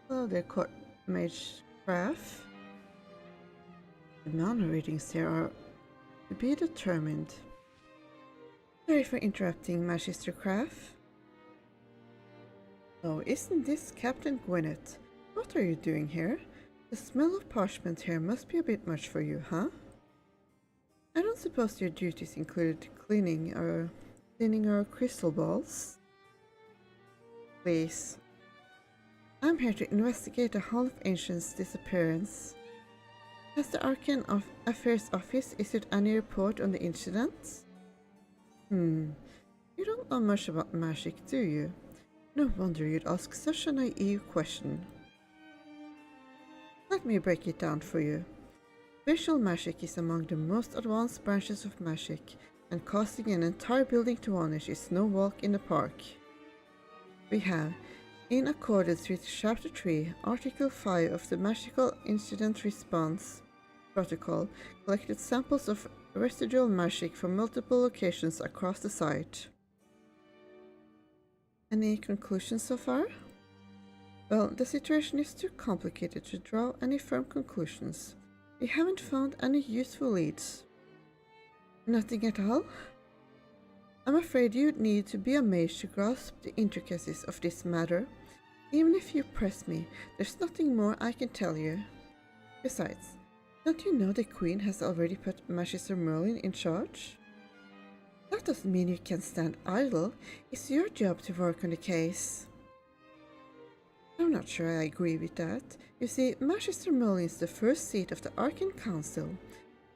Hello there, Court Mage Graf. The mana readings here are to be determined. Sorry for interrupting, Magister Graf. Oh, isn't this Captain Gwyneth? What are you doing here? The smell of parchment here must be a bit much for you, huh? I don't suppose your duties included cleaning our crystal balls? Please. I'm here to investigate the Hall of Ancients' disappearance. Has the Arcane Affairs office issued any report on the incident? You don't know much about magic, do you? No wonder you'd ask such a naive question. Let me break it down for you. Visual magic is among the most advanced branches of magic, and causing an entire building to vanish is no walk in the park. We have, in accordance with Chapter 3, Article 5 of the Magical Incident Response Protocol, collected samples of residual magic from multiple locations across the site. Any conclusions so far? Well, the situation is too complicated to draw any firm conclusions. We haven't found any useful leads. Nothing at all? I'm afraid you'd need to be a mage to grasp the intricacies of this matter. Even if you press me, there's nothing more I can tell you. Besides, don't you know the Queen has already put Magister Merlin in charge? That doesn't mean you can stand idle. It's your job to work on the case. I'm not sure I agree with that. You see, Magister Merlin is the first seat of the Arcane Council.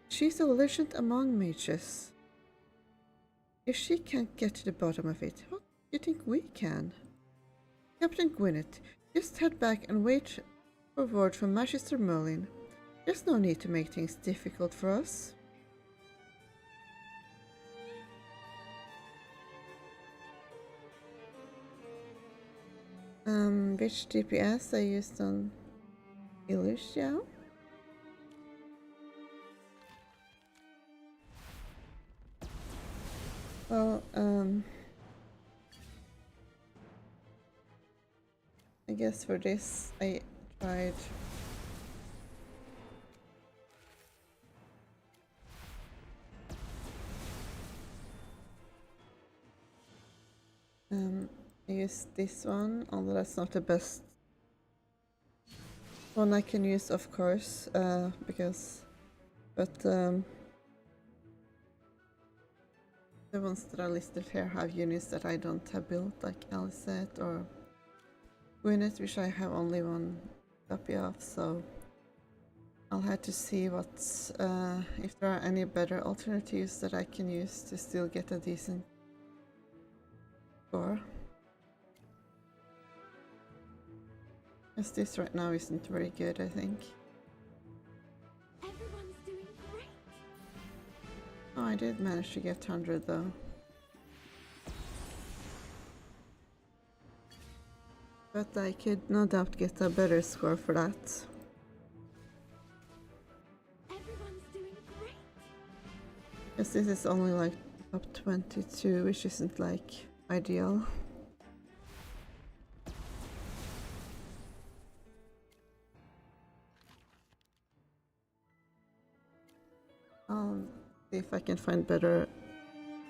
She's a legend among mages. If she can't get to the bottom of it, what do you think we can? Captain Gwyneth, just head back and wait for word from Magister Merlin. There's no need to make things difficult for us. Which DPS I used on Illusia? Well, I guess for this I tried I use this one, although that's not the best one I can use, of course, but the ones that are listed here have units that I don't have built, like Alicet or Gwyneth, which I have only one copy of, so I'll have to see what's if there are any better alternatives that I can use to still get a decent score. Because this right now isn't very good, I think. Everyone's doing great. Oh, I did manage to get 100 though. But I could no doubt get a better score for that. Everyone's doing great. Because this is only like top 22, which isn't like ideal. I'll see if I can find better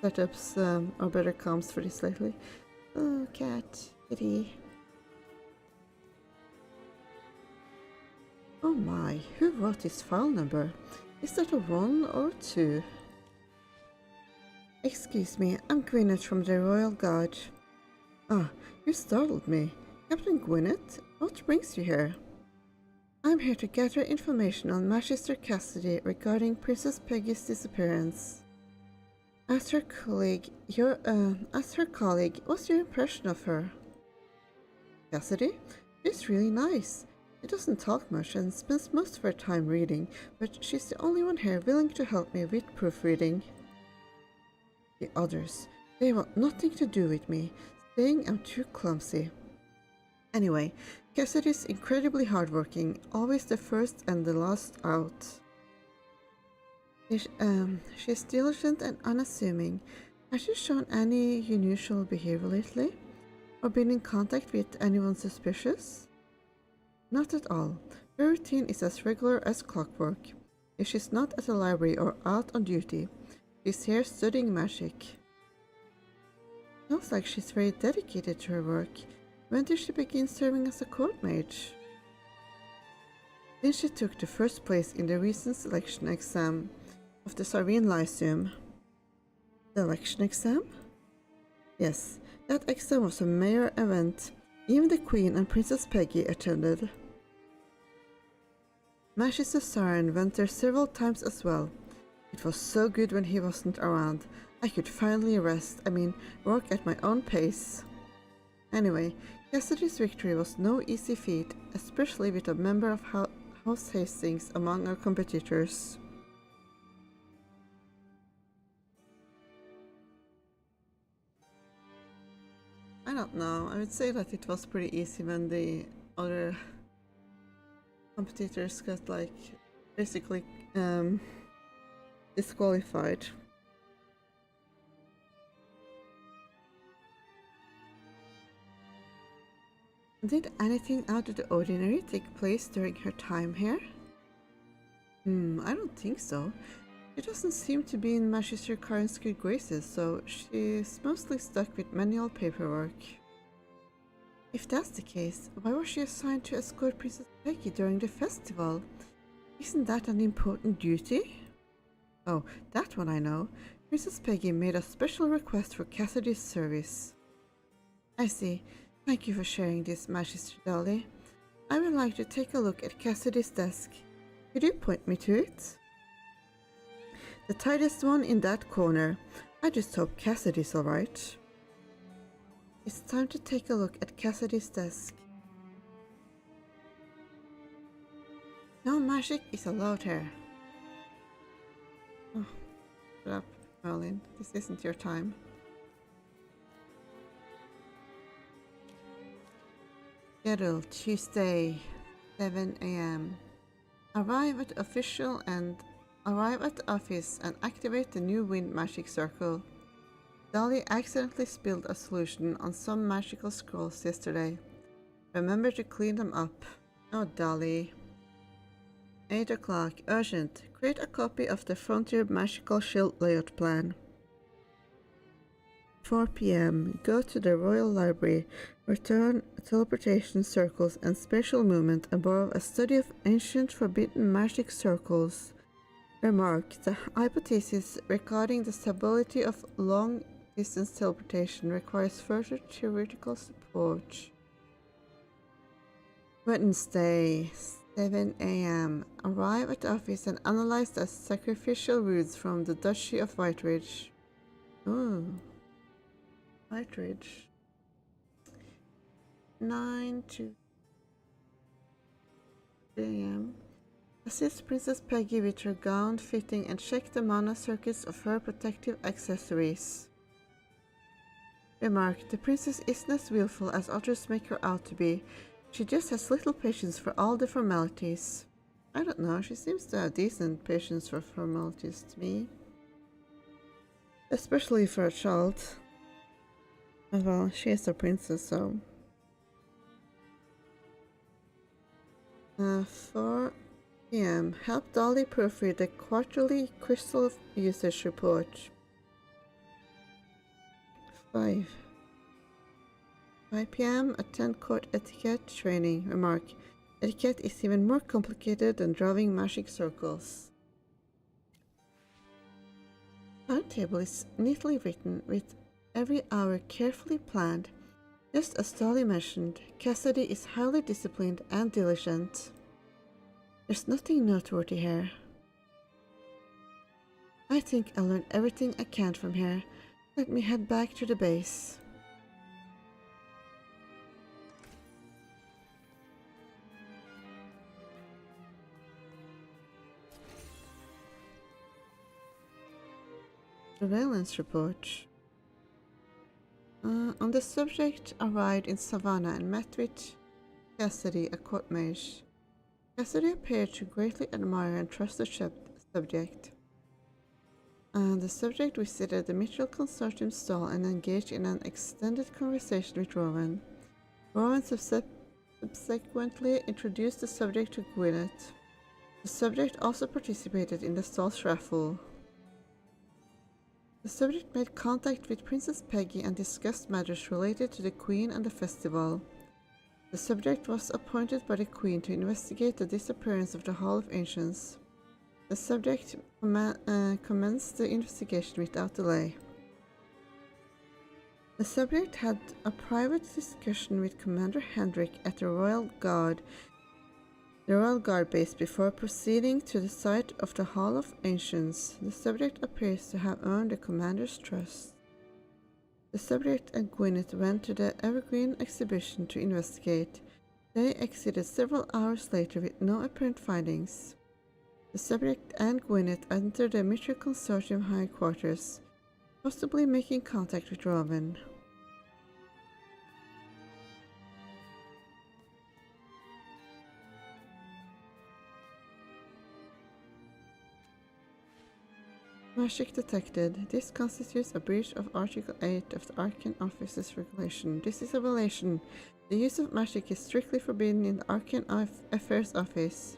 setups or better comps for this lately. Oh, cat, kitty. Oh my, who wrote this file number? Is that a 1 or 2? Excuse me, I'm Gwyneth from the Royal Guard. Ah, you startled me. Captain Gwyneth, what brings you here? I'm here to gather information on Magister Cassidy regarding Princess Peggy's disappearance. As her colleague, what's your impression of her? Cassidy? She's really nice. She doesn't talk much and spends most of her time reading, but she's the only one here willing to help me with proofreading. The others, they want nothing to do with me, saying I'm too clumsy. Anyway, Cassidy's incredibly hardworking, always the first and the last out. She's diligent and unassuming. Has she shown any unusual behavior lately? Or been in contact with anyone suspicious? Not at all. Her routine is as regular as clockwork. If she's not at the library or out on duty, she's here studying magic. Sounds like she's very dedicated to her work. When did she begin serving as a court mage? Since she took the first place in the recent selection exam of the Sarvine Lyceum. The election exam? Yes, that exam was a major event. Even the Queen and Princess Peggy attended. Magister Saren went there several times as well. It was so good when he wasn't around. I could finally work at my own pace. Anyway, Cassidy's victory was no easy feat, especially with a member of House Hastings among our competitors. I don't know, I would say that it was pretty easy when the other competitors got like basically disqualified. Did anything out of the ordinary take place during her time here? I don't think so. She doesn't seem to be in Magister Karin's good graces, so she's mostly stuck with manual paperwork. If that's the case, why was she assigned to escort Princess Peggy during the festival? Isn't that an important duty? Oh, that one I know. Princess Peggy made a special request for Cassidy's service. I see. Thank you for sharing this, Magister Dolly. I would like to take a look at Cassidy's desk. Could you point me to it? The tightest one in that corner. I just hope Cassidy's alright. It's time to take a look at Cassidy's desk. No magic is allowed here. Oh, shut up, Merlin. This isn't your time. Schedule Tuesday, 7 a.m. Arrive at the office and activate the new wind magic circle. Dolly accidentally spilled a solution on some magical scrolls yesterday. Remember to clean them up. Oh, Dolly. 8 o'clock. Urgent. Create a copy of the Frontier Magical Shield layout plan. 4 p.m. Go to the Royal Library. Return teleportation circles and spatial movement and borrow a study of ancient forbidden magic circles. Remark, the hypothesis regarding the stability of long-distance teleportation requires further theoretical support. Wednesday, 7 a.m. Arrive at the office and analyze the sacrificial roots from the Duchy of Whiteridge. Oh, Whiteridge. 9 to a.m. Assist Princess Peggy with her gown fitting and check the mana circuits of her protective accessories. Remark, the princess isn't as willful as others make her out to be. She just has little patience for all the formalities. I don't know, she seems to have decent patience for formalities to me. Especially for a child. Well, she is a princess, so... 4 p.m. Help Dolly proofread the quarterly crystal usage report. 5 p.m. Attend court etiquette training. Remark, etiquette is even more complicated than drawing magic circles. Timetable is neatly written with every hour carefully planned. Just as Dolly mentioned, Cassidy is highly disciplined and diligent. There's nothing noteworthy here. I think I learned everything I can from here. Let me head back to the base. Surveillance report. On the subject arrived in Savannah and met with Cassidy, a court mage. Cassidy appeared to greatly admire and trust the subject. The subject visited the Mitchell Consortium stall and engaged in an extended conversation with Rowan. Rowan subsequently introduced the subject to Gwyneth. The subject also participated in the stall's raffle. The subject made contact with Princess Peggy and discussed matters related to the Queen and the festival. The subject was appointed by the Queen to investigate the disappearance of the Hall of Ancients. The subject commenced the investigation without delay. The subject had a private discussion with Commander Hendrik at the Royal Guard base before proceeding to the site of the Hall of Ancients. The subject appears to have earned the commander's trust. The subject and Gwyneth went to the Evergreen exhibition to investigate. They exited several hours later with no apparent findings. The subject and Gwyneth entered the Mitchell Consortium headquarters, possibly making contact with Rowan. Magic detected. This constitutes a breach of Article 8 of the Arcane Office's regulation. This is a violation. The use of magic is strictly forbidden in the Arcane Affairs Office.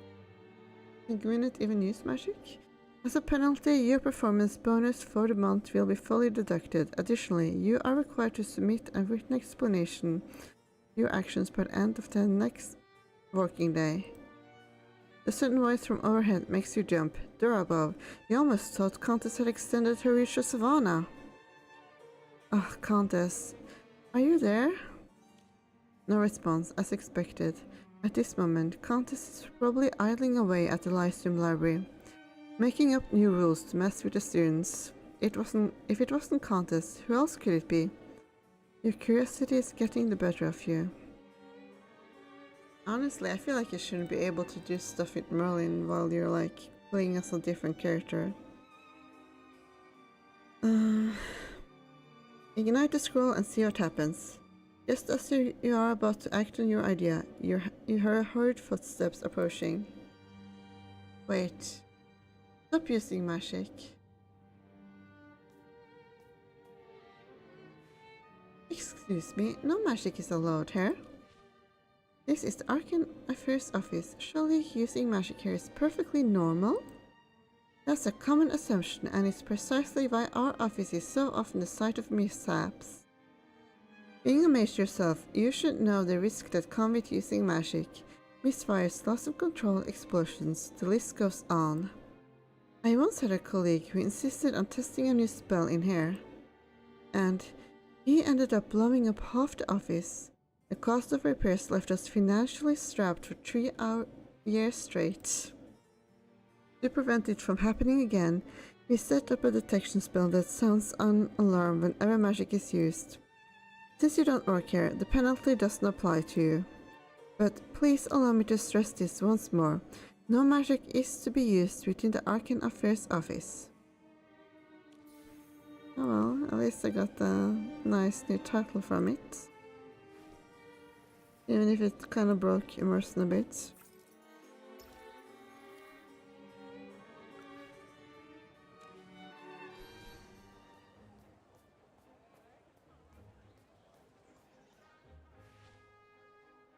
Can Gwyneth even use magic? As a penalty, your performance bonus for the month will be fully deducted. Additionally, you are required to submit a written explanation of your actions by the end of the next working day. The sudden voice from overhead makes you jump. Door above. You almost thought Countess had extended her reach to Savannah. Ah, Countess. Are you there? No response, as expected. At this moment, Countess is probably idling away at the livestream library, making up new rules to mess with the students. If it wasn't Countess, who else could it be? Your curiosity is getting the better of you. Honestly, I feel like you shouldn't be able to do stuff with Merlin while you're like playing as a different character. Ignite the scroll and see what happens. Just as you are about to act on your idea, you heard footsteps approaching. Wait. Stop using magic. Excuse me, no magic is allowed here. This is the Arcane Affairs office. Surely using magic here is perfectly normal? That's a common assumption, and it's precisely why our office is so often the site of mishaps. Being a mage yourself, you should know the risk that come with using magic. Misfires, loss of control, explosions, the list goes on. I once had a colleague who insisted on testing a new spell in here, and he ended up blowing up half the office. The cost of repairs left us financially strapped for 3 years straight. To prevent it from happening again, we set up a detection spell that sounds an alarm whenever magic is used. Since you don't work here, the penalty doesn't apply to you. But please allow me to stress this once more. No magic is to be used within the Arcane Affairs office. Oh well, at least I got a nice new title from it. Even if it kind of broke Immersion a bit.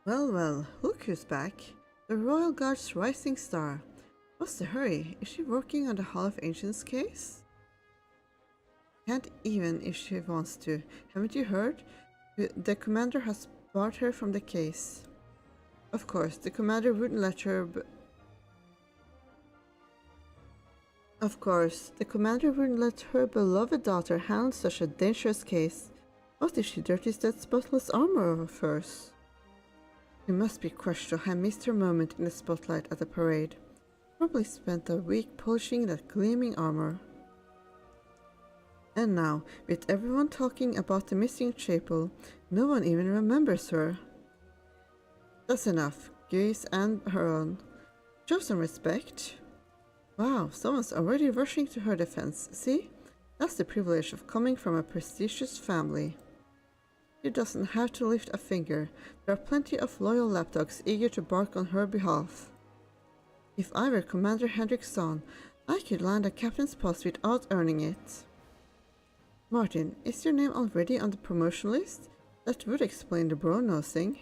Well, well, look who's back. The Royal Guard's rising star. What's the hurry? Is she working on the Hall of Ancients case? Can't even if she wants to. Haven't you heard? The commander has barred her from the case. Of course, the commander wouldn't let her beloved daughter handle such a dangerous case. What if she dirties that spotless armor of hers? She must be crushed to have missed her moment in the spotlight at the parade. Probably spent a week polishing that gleaming armor. And now, with everyone talking about the missing chapel, no one even remembers her. That's enough. Guise and her own. Show some respect. Wow, someone's already rushing to her defense. See? That's the privilege of coming from a prestigious family. She doesn't have to lift a finger. There are plenty of loyal lapdogs eager to bark on her behalf. If I were Commander Hendrik's son, I could land a captain's post without earning it. Martin, is your name already on the promotion list? That would explain the bro-nosing.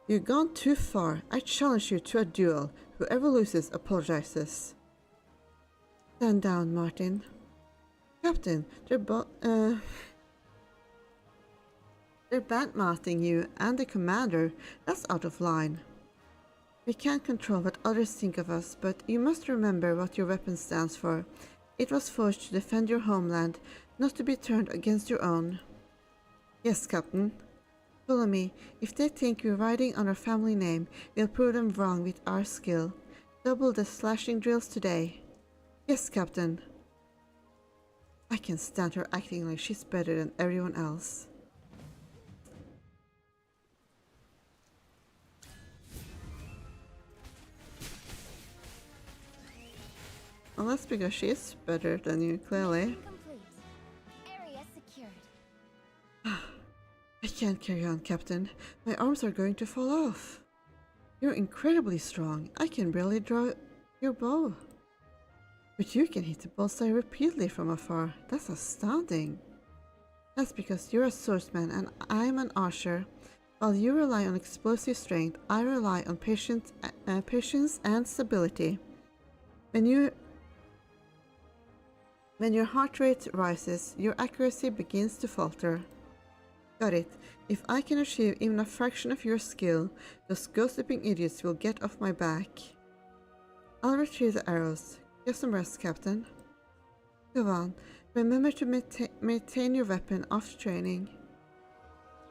You've gone too far. I challenge you to a duel. Whoever loses apologizes. Stand down, Martin. Captain, they're badmouthing you and the commander. That's out of line. We can't control what others think of us, but you must remember what your weapon stands for. It was forged to defend your homeland, not to be turned against your own. Yes, Captain. Follow me. If they think we're riding on our family name, we'll prove them wrong with our skill. Double the slashing drills today. Yes, Captain. I can stand her acting like she's better than everyone else. Well, that's because she's better than you, clearly. Mission complete. Area secured. I can't carry on, Captain. My arms are going to fall off. You're incredibly strong. I can barely draw your bow. But you can hit the bullseye repeatedly from afar. That's astounding. That's because you're a swordsman and I'm an archer. While you rely on explosive strength, I rely on patience and stability. When your heart rate rises, your accuracy begins to falter. Got it. If I can achieve even a fraction of your skill, those gossiping idiots will get off my back. I'll retrieve the arrows. Get some rest, Captain. Go on. Remember to maintain your weapon after training.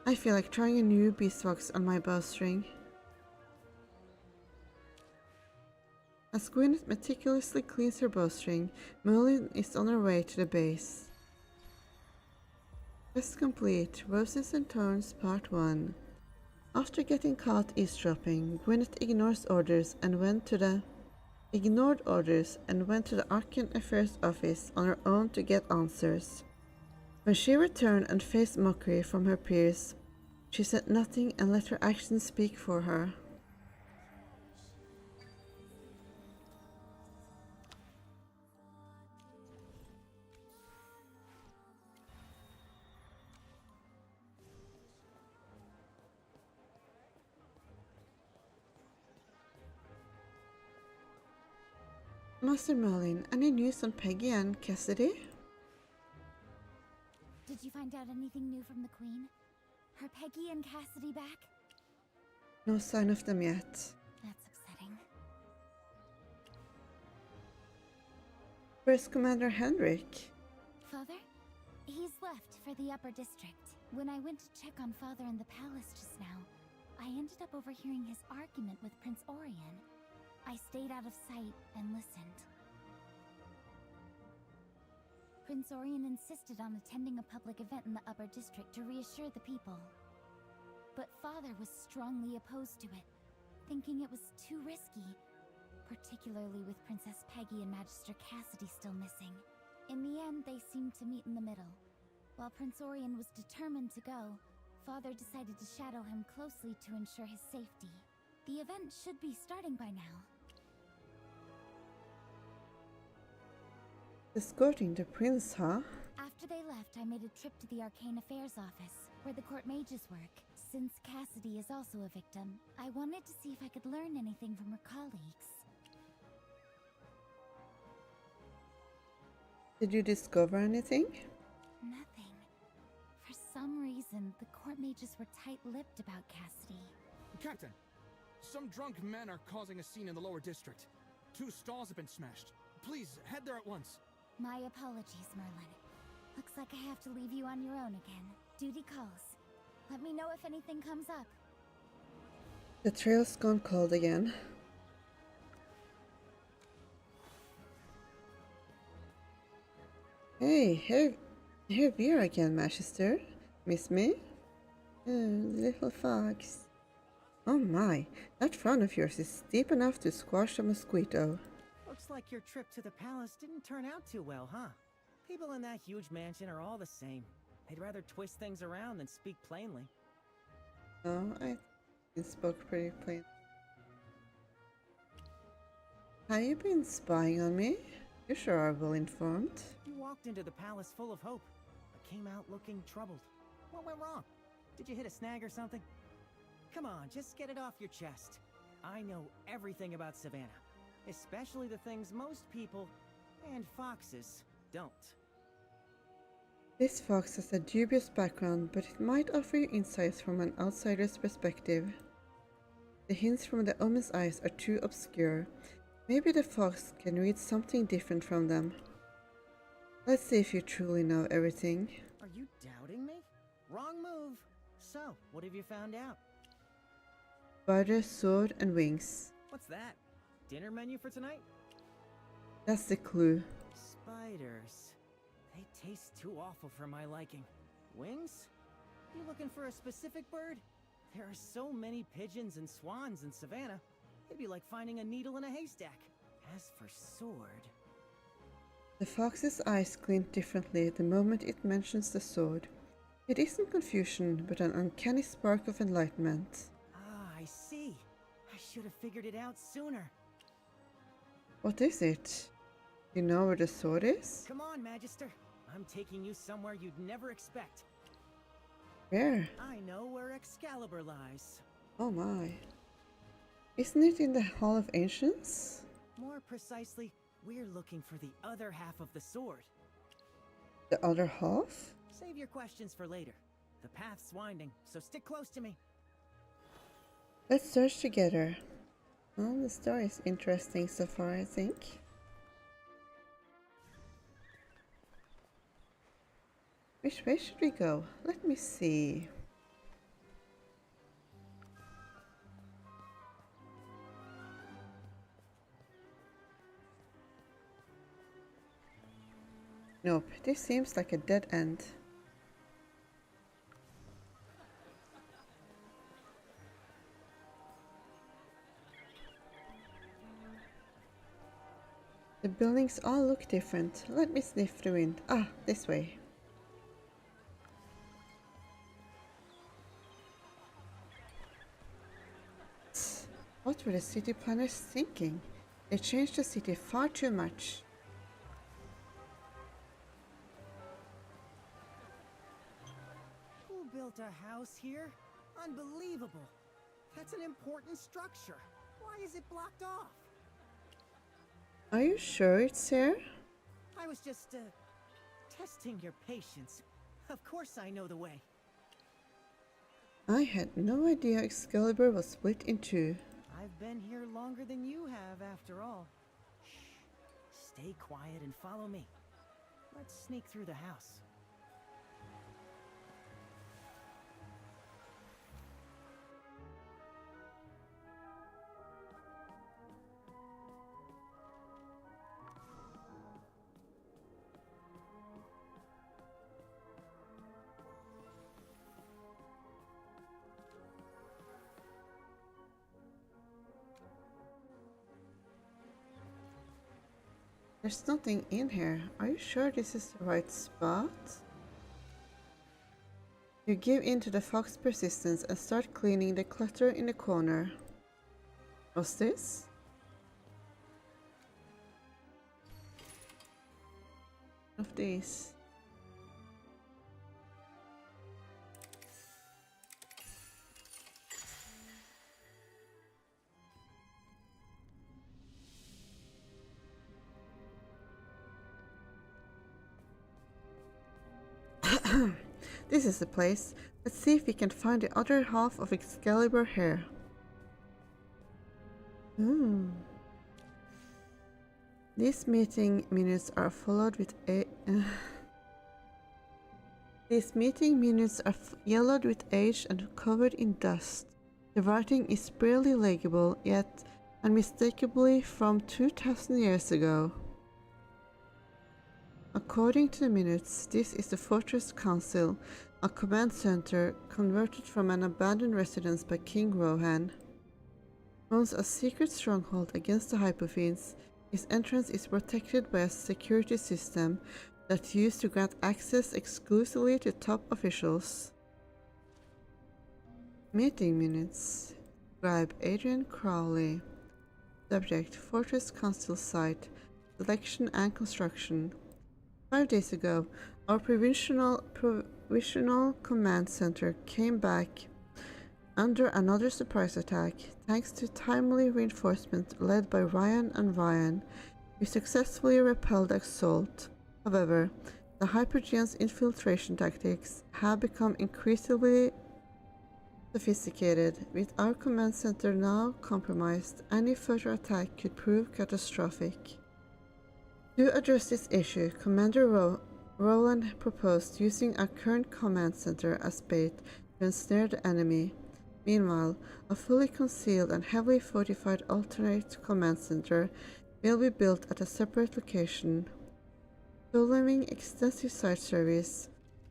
I feel like trying a new beeswax on my bowstring. As Gwyneth meticulously cleans her bowstring, Merlin is on her way to the base. Quest complete. Roses and Thorns Part 1. After getting caught eavesdropping, Gwyneth ignored orders and went to the Arcane Affairs office on her own to get answers. When she returned and faced mockery from her peers, she said nothing and let her actions speak for her. Master Merlin, any news on Peggy and Cassidy? Did you find out anything new from the Queen? Are Peggy and Cassidy back? No sign of them yet. That's upsetting. Where's Commander Henrik? Father? He's left for the upper district. When I went to check on Father in the palace just now, I ended up overhearing his argument with Prince Orion. I stayed out of sight and listened. Prince Orion insisted on attending a public event in the upper district to reassure the people. But Father was strongly opposed to it, thinking it was too risky, particularly with Princess Peggy and Magister Cassidy still missing. In the end, they seemed to meet in the middle. While Prince Orion was determined to go, Father decided to shadow him closely to ensure his safety. The event should be starting by now. Escorting the prince, huh? After they left, I made a trip to the Arcane Affairs office, where the court mages work. Since Cassidy is also a victim, I wanted to see if I could learn anything from her colleagues. Did you discover anything? Nothing. For some reason, the court mages were tight-lipped about Cassidy. Captain, some drunk men are causing a scene in the lower district. 2 stalls have been smashed. Please, head there at once. My apologies, Merlin. Looks like I have to leave you on your own again. Duty calls. Let me know if anything comes up. The trail's gone cold again. Hey, here we are again, Magister. Miss me? Oh, little fox. Oh my, that front of yours is steep enough to squash a mosquito. Looks like your trip to the palace didn't turn out too well, huh? People in that huge mansion are all the same. They'd rather twist things around than speak plainly. Oh, I spoke pretty plain. Have you been spying on me? You sure are well informed. You walked into the palace full of hope, but came out looking troubled. What went wrong? Did you hit a snag or something? Come on, just get it off your chest. I know everything about Savannah, especially the things most people, and foxes, don't. This fox has a dubious background, but it might offer you insights from an outsider's perspective. The hints from the omen's eyes are too obscure. Maybe the fox can read something different from them. Let's see if you truly know everything. Are you doubting me? Wrong move. So, what have you found out? Spider, sword, and wings. What's that? Dinner menu for tonight? That's the clue. Spiders. They taste too awful for my liking. Wings? You looking for a specific bird? There are so many pigeons and swans in Savannah. It'd be like finding a needle in a haystack. As for sword... The fox's eyes glint differently the moment it mentions the sword. It isn't confusion, but an uncanny spark of enlightenment. Ah, I see. I should have figured it out sooner. What is it? You know where the sword is? Come on, Magister. I'm taking you somewhere you'd never expect. Where? I know where Excalibur lies. Oh my. Isn't it in the Hall of Ancients? More precisely, we're looking for the other half of the sword. The other half? Save your questions for later. The path's winding, so stick close to me. Let's search together. Well, the story is interesting so far, I think. Which way should we go? Let me see. Nope, this seems like a dead end. The buildings all look different. Let me sniff the wind. Ah, this way. What were the city planners thinking? They changed the city far too much. Who built a house here? Unbelievable. That's an important structure. Why is it blocked off? Are you sure it's here? I was just, testing your patience. Of course I know the way. I had no idea Excalibur was split in two. I've been here longer than you have, after all. Shh. Stay quiet and follow me. Let's sneak through the house. There's nothing in here. Are you sure this is the right spot? You give in to the fox persistence and start cleaning the clutter in the corner. What's this? Of these. This is the place. Let's see if we can find the other half of Excalibur here. These meeting minutes are followed with These meeting minutes are yellowed with age and covered in dust. The writing is barely legible, yet unmistakably from 2,000 years ago. According to the minutes, this is the Fortress Council, a command center converted from an abandoned residence by King Rohan. Once a secret stronghold against the Hypofiends, its entrance is protected by a security system that's used to grant access exclusively to top officials. Meeting minutes. Scribe Adrian Crowley. Subject: Fortress Council site. Selection and construction. 5 days ago, our provisional command center came back under another surprise attack. Thanks to timely reinforcement led by Ryan and Ryan, we successfully repelled the assault. However, the Hypergeon's infiltration tactics have become increasingly sophisticated. With our command center now compromised, any further attack could prove catastrophic. To address this issue, Commander Roland proposed using our current command center as bait to ensnare the enemy. Meanwhile, a fully concealed and heavily fortified alternate command center will be built at a separate location. Following extensive site service,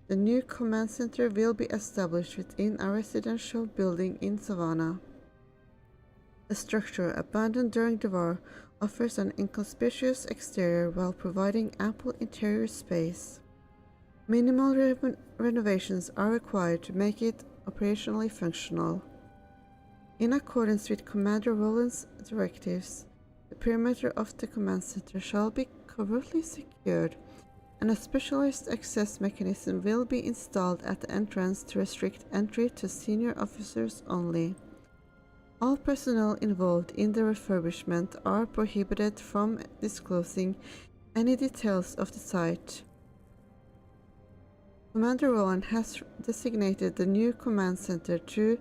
the new command center will be established within a residential building in Savannah. The structure, abandoned during the war, offers an inconspicuous exterior while providing ample interior space. Minimal renovations are required to make it operationally functional. In accordance with Commander Roland's directives, the perimeter of the command center shall be covertly secured, and a specialized access mechanism will be installed at the entrance to restrict entry to senior officers only. All personnel involved in the refurbishment are prohibited from disclosing any details of the site. Commander Rowan has designated the new command center to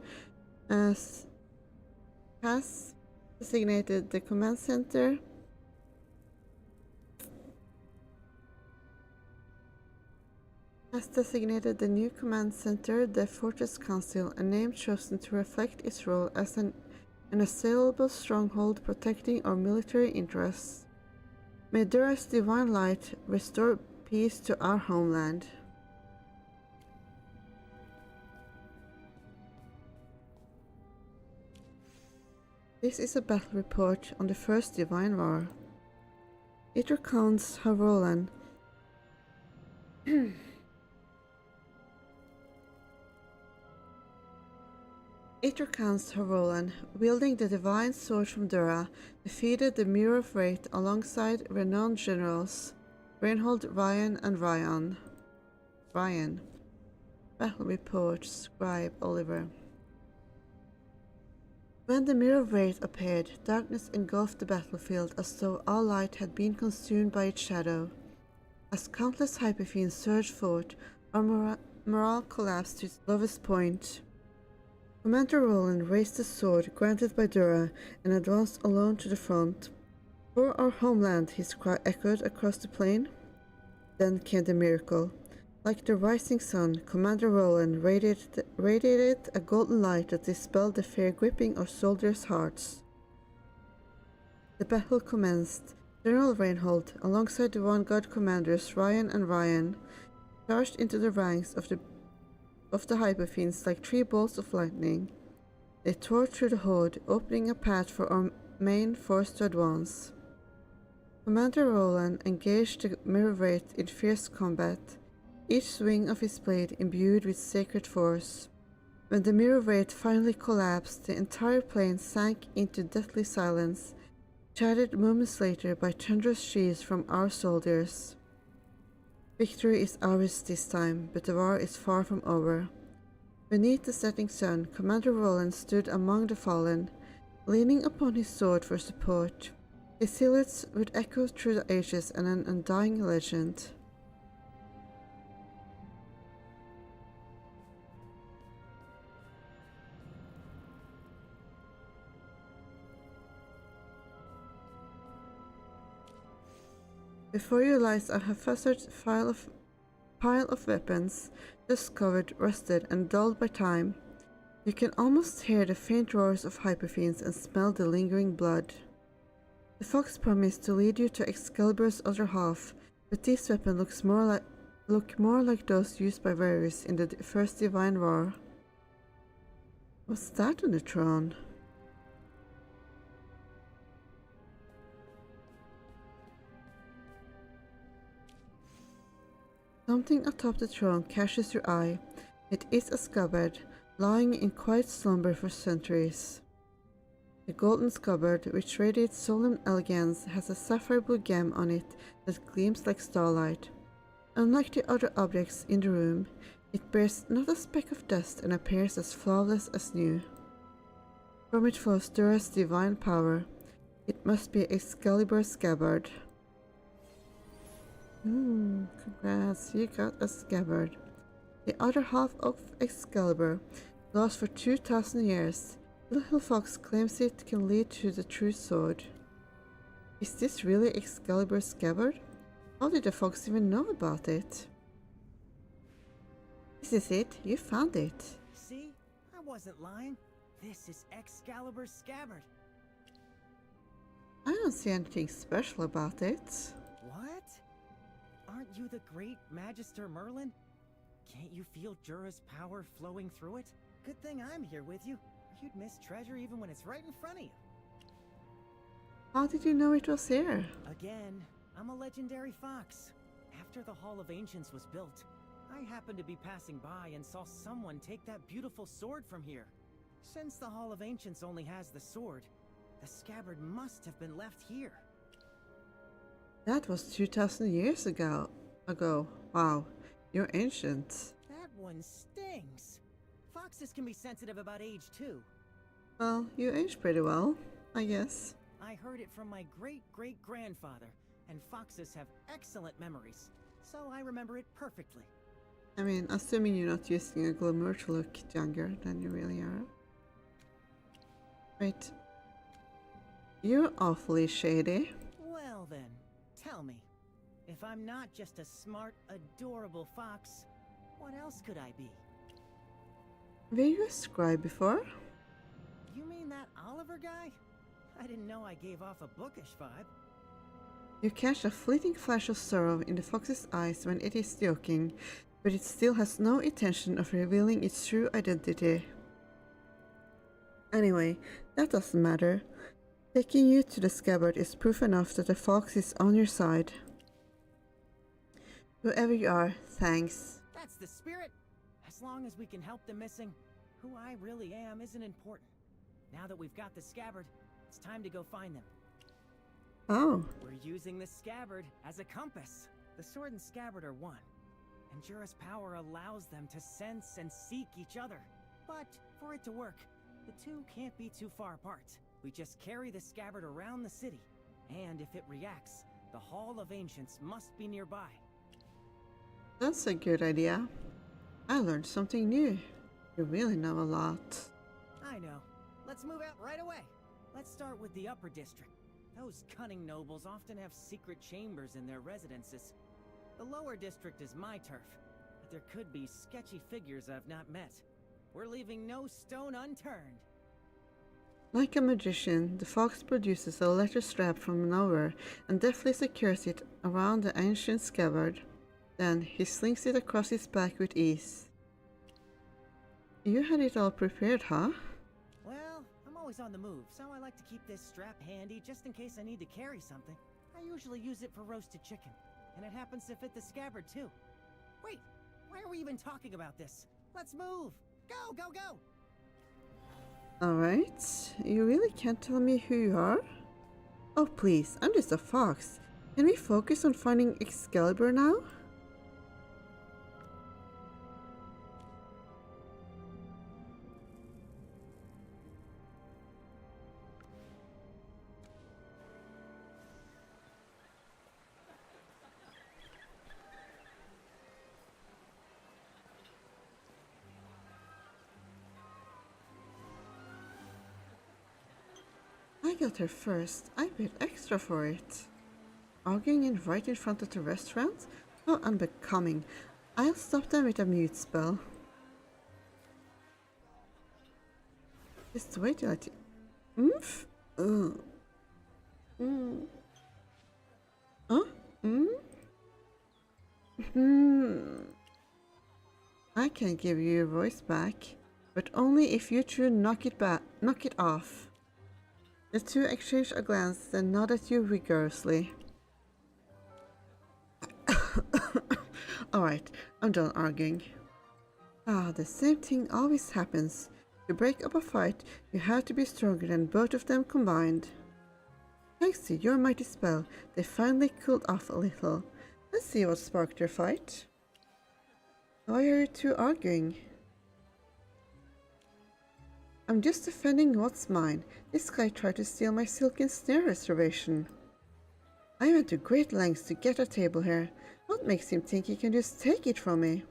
has designated the command center the new command center the Fortress Council, a name chosen to reflect its role as an unassailable stronghold protecting our military interests. May Dura's divine light restore peace to our homeland. This is a battle report on the First Divine War. It recounts how Roland wielding the divine sword from Dura, defeated the Mirror of Wraith alongside renowned generals Reinhold, Ryan, and Ryan. Battle report, Scribe Oliver. When the Mirror of Wraith appeared, darkness engulfed the battlefield as though all light had been consumed by its shadow. As countless Hyperfiends surged forth, our morale collapsed to its lowest point. Commander Roland raised the sword granted by Dura and advanced alone to the front. For our homeland, his cry echoed across the plain. Then came the miracle. Like the rising sun, Commander Roland radiated a golden light that dispelled the fear gripping our soldiers' hearts. The battle commenced. General Reinhold, alongside the vanguard commanders Ryan and Ryan, charged into the ranks of the Hyperfiends like 3 bolts of lightning. They tore through the horde, opening a path for our main force to advance. Commander Roland engaged the Mirror Wraith in fierce combat, each swing of his blade imbued with sacred force. When the Mirror Wraith finally collapsed, the entire plain sank into deathly silence, shattered moments later by thunderous shrieks from our soldiers. Victory is ours this time, but the war is far from over. Beneath the setting sun, Commander Roland stood among the fallen, leaning upon his sword for support. His silhouettes would echo through the ages and an undying legend. Before you lies a haphazard pile of weapons, discovered, rusted, and dulled by time. You can almost hear the faint roars of Hyperfiends and smell the lingering blood. The fox promised to lead you to Excalibur's other half, but these weapons look more like those used by warriors in the First Divine War. What's that on the throne? Something atop the throne catches your eye. It is a scabbard, lying in quiet slumber for centuries. The golden scabbard, which radiates solemn elegance, has a sapphire blue gem on it that gleams like starlight. Unlike the other objects in the room, it bears not a speck of dust and appears as flawless as new. From it flows Dura's divine power. It must be Excalibur's scabbard. Congrats, you got a scabbard. The other half of Excalibur, lost for 2,000 years, Little Fox claims it can lead to the true sword. Is this really Excalibur's scabbard? How did the fox even know about it? This is it, you found it. See? I wasn't lying. This is Excalibur's scabbard. I don't see anything special about it. What? Aren't you the great Magister Merlin? Can't you feel Jura's power flowing through it? Good thing I'm here with you. You'd miss treasure even when it's right in front of you. How did you know it was here? Again, I'm a legendary fox. After the Hall of Ancients was built, I happened to be passing by and saw someone take that beautiful sword from here. Since the Hall of Ancients only has the sword, the scabbard must have been left here. That was 2,000 years ago. Wow, you're ancient. That one stings. Foxes can be sensitive about age too. Well, you aged pretty well, I guess. I heard it from my great-great-grandfather, and foxes have excellent memories, so I remember it perfectly. I mean, assuming you're not using a glamour to look younger than you really are. Wait. You're awfully shady. Well then, tell me, if I'm not just a smart, adorable fox, what else could I be? Were you a scribe before? You mean that Oliver guy? I didn't know I gave off a bookish vibe. You catch a fleeting flash of sorrow in the fox's eyes when it is joking, but it still has no intention of revealing its true identity. Anyway, that doesn't matter. Taking you to the scabbard is proof enough that the fox is on your side. Whoever you are, thanks. That's the spirit. As long as we can help the missing, who I really am isn't important. Now that we've got the scabbard, it's time to go find them. Oh. We're using the scabbard as a compass. The sword and scabbard are one, and Jura's power allows them to sense and seek each other. But for it to work, the two can't be too far apart. We just carry the scabbard around the city, and if it reacts, the Hall of Ancients must be nearby. That's a good idea. I learned something new. You really know a lot. I know. Let's move out right away. Let's start with the upper district. Those cunning nobles often have secret chambers in their residences. The lower district is my turf, but there could be sketchy figures I've not met. We're leaving no stone unturned. Like a magician, the fox produces a letter strap from nowhere and deftly secures it around the ancient scabbard. Then he slings it across his back with ease. You had it all prepared, huh? Well, I'm always on the move, so I like to keep this strap handy just in case I need to carry something. I usually use it for roasted chicken, and it happens to fit the scabbard too. Wait, why are we even talking about this? Let's move! Go, go, go! Alright, you really can't tell me who you are? Oh please, I'm just a fox. Can we focus on finding Excalibur now? I got her first. I paid extra for it. Arguing in right in front of the restaurant? How unbecoming. I'll stop them with a mute spell. Just wait till I Oomph? Huh? I can give you your voice back, but only if you two knock it off. The two exchange a glance, then nod at you rigorously. Alright, I'm done arguing. The same thing always happens. To break up a fight, you have to be stronger than both of them combined. Thanks to your mighty spell, they finally cooled off a little. Let's see what sparked your fight. Why are you two arguing? I'm just defending what's mine. This guy tried to steal my silken snare reservation. I went to great lengths to get a table here. What makes him think he can just take it from me?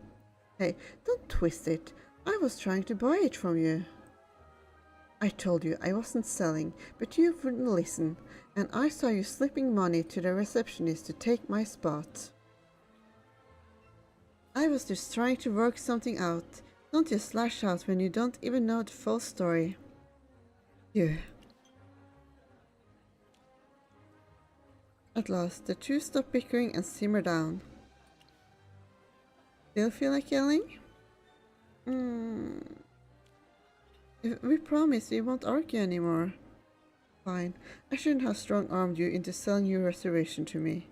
Hey, don't twist it. I was trying to buy it from you. I told you I wasn't selling, but you wouldn't listen, and I saw you slipping money to the receptionist to take my spot. I was just trying to work something out. Don't just lash out when you don't even know the full story. You. At last, the two stop bickering and simmer down. Still feel like yelling? We promise we won't argue anymore. Fine. I shouldn't have strong-armed you into selling your reservation to me.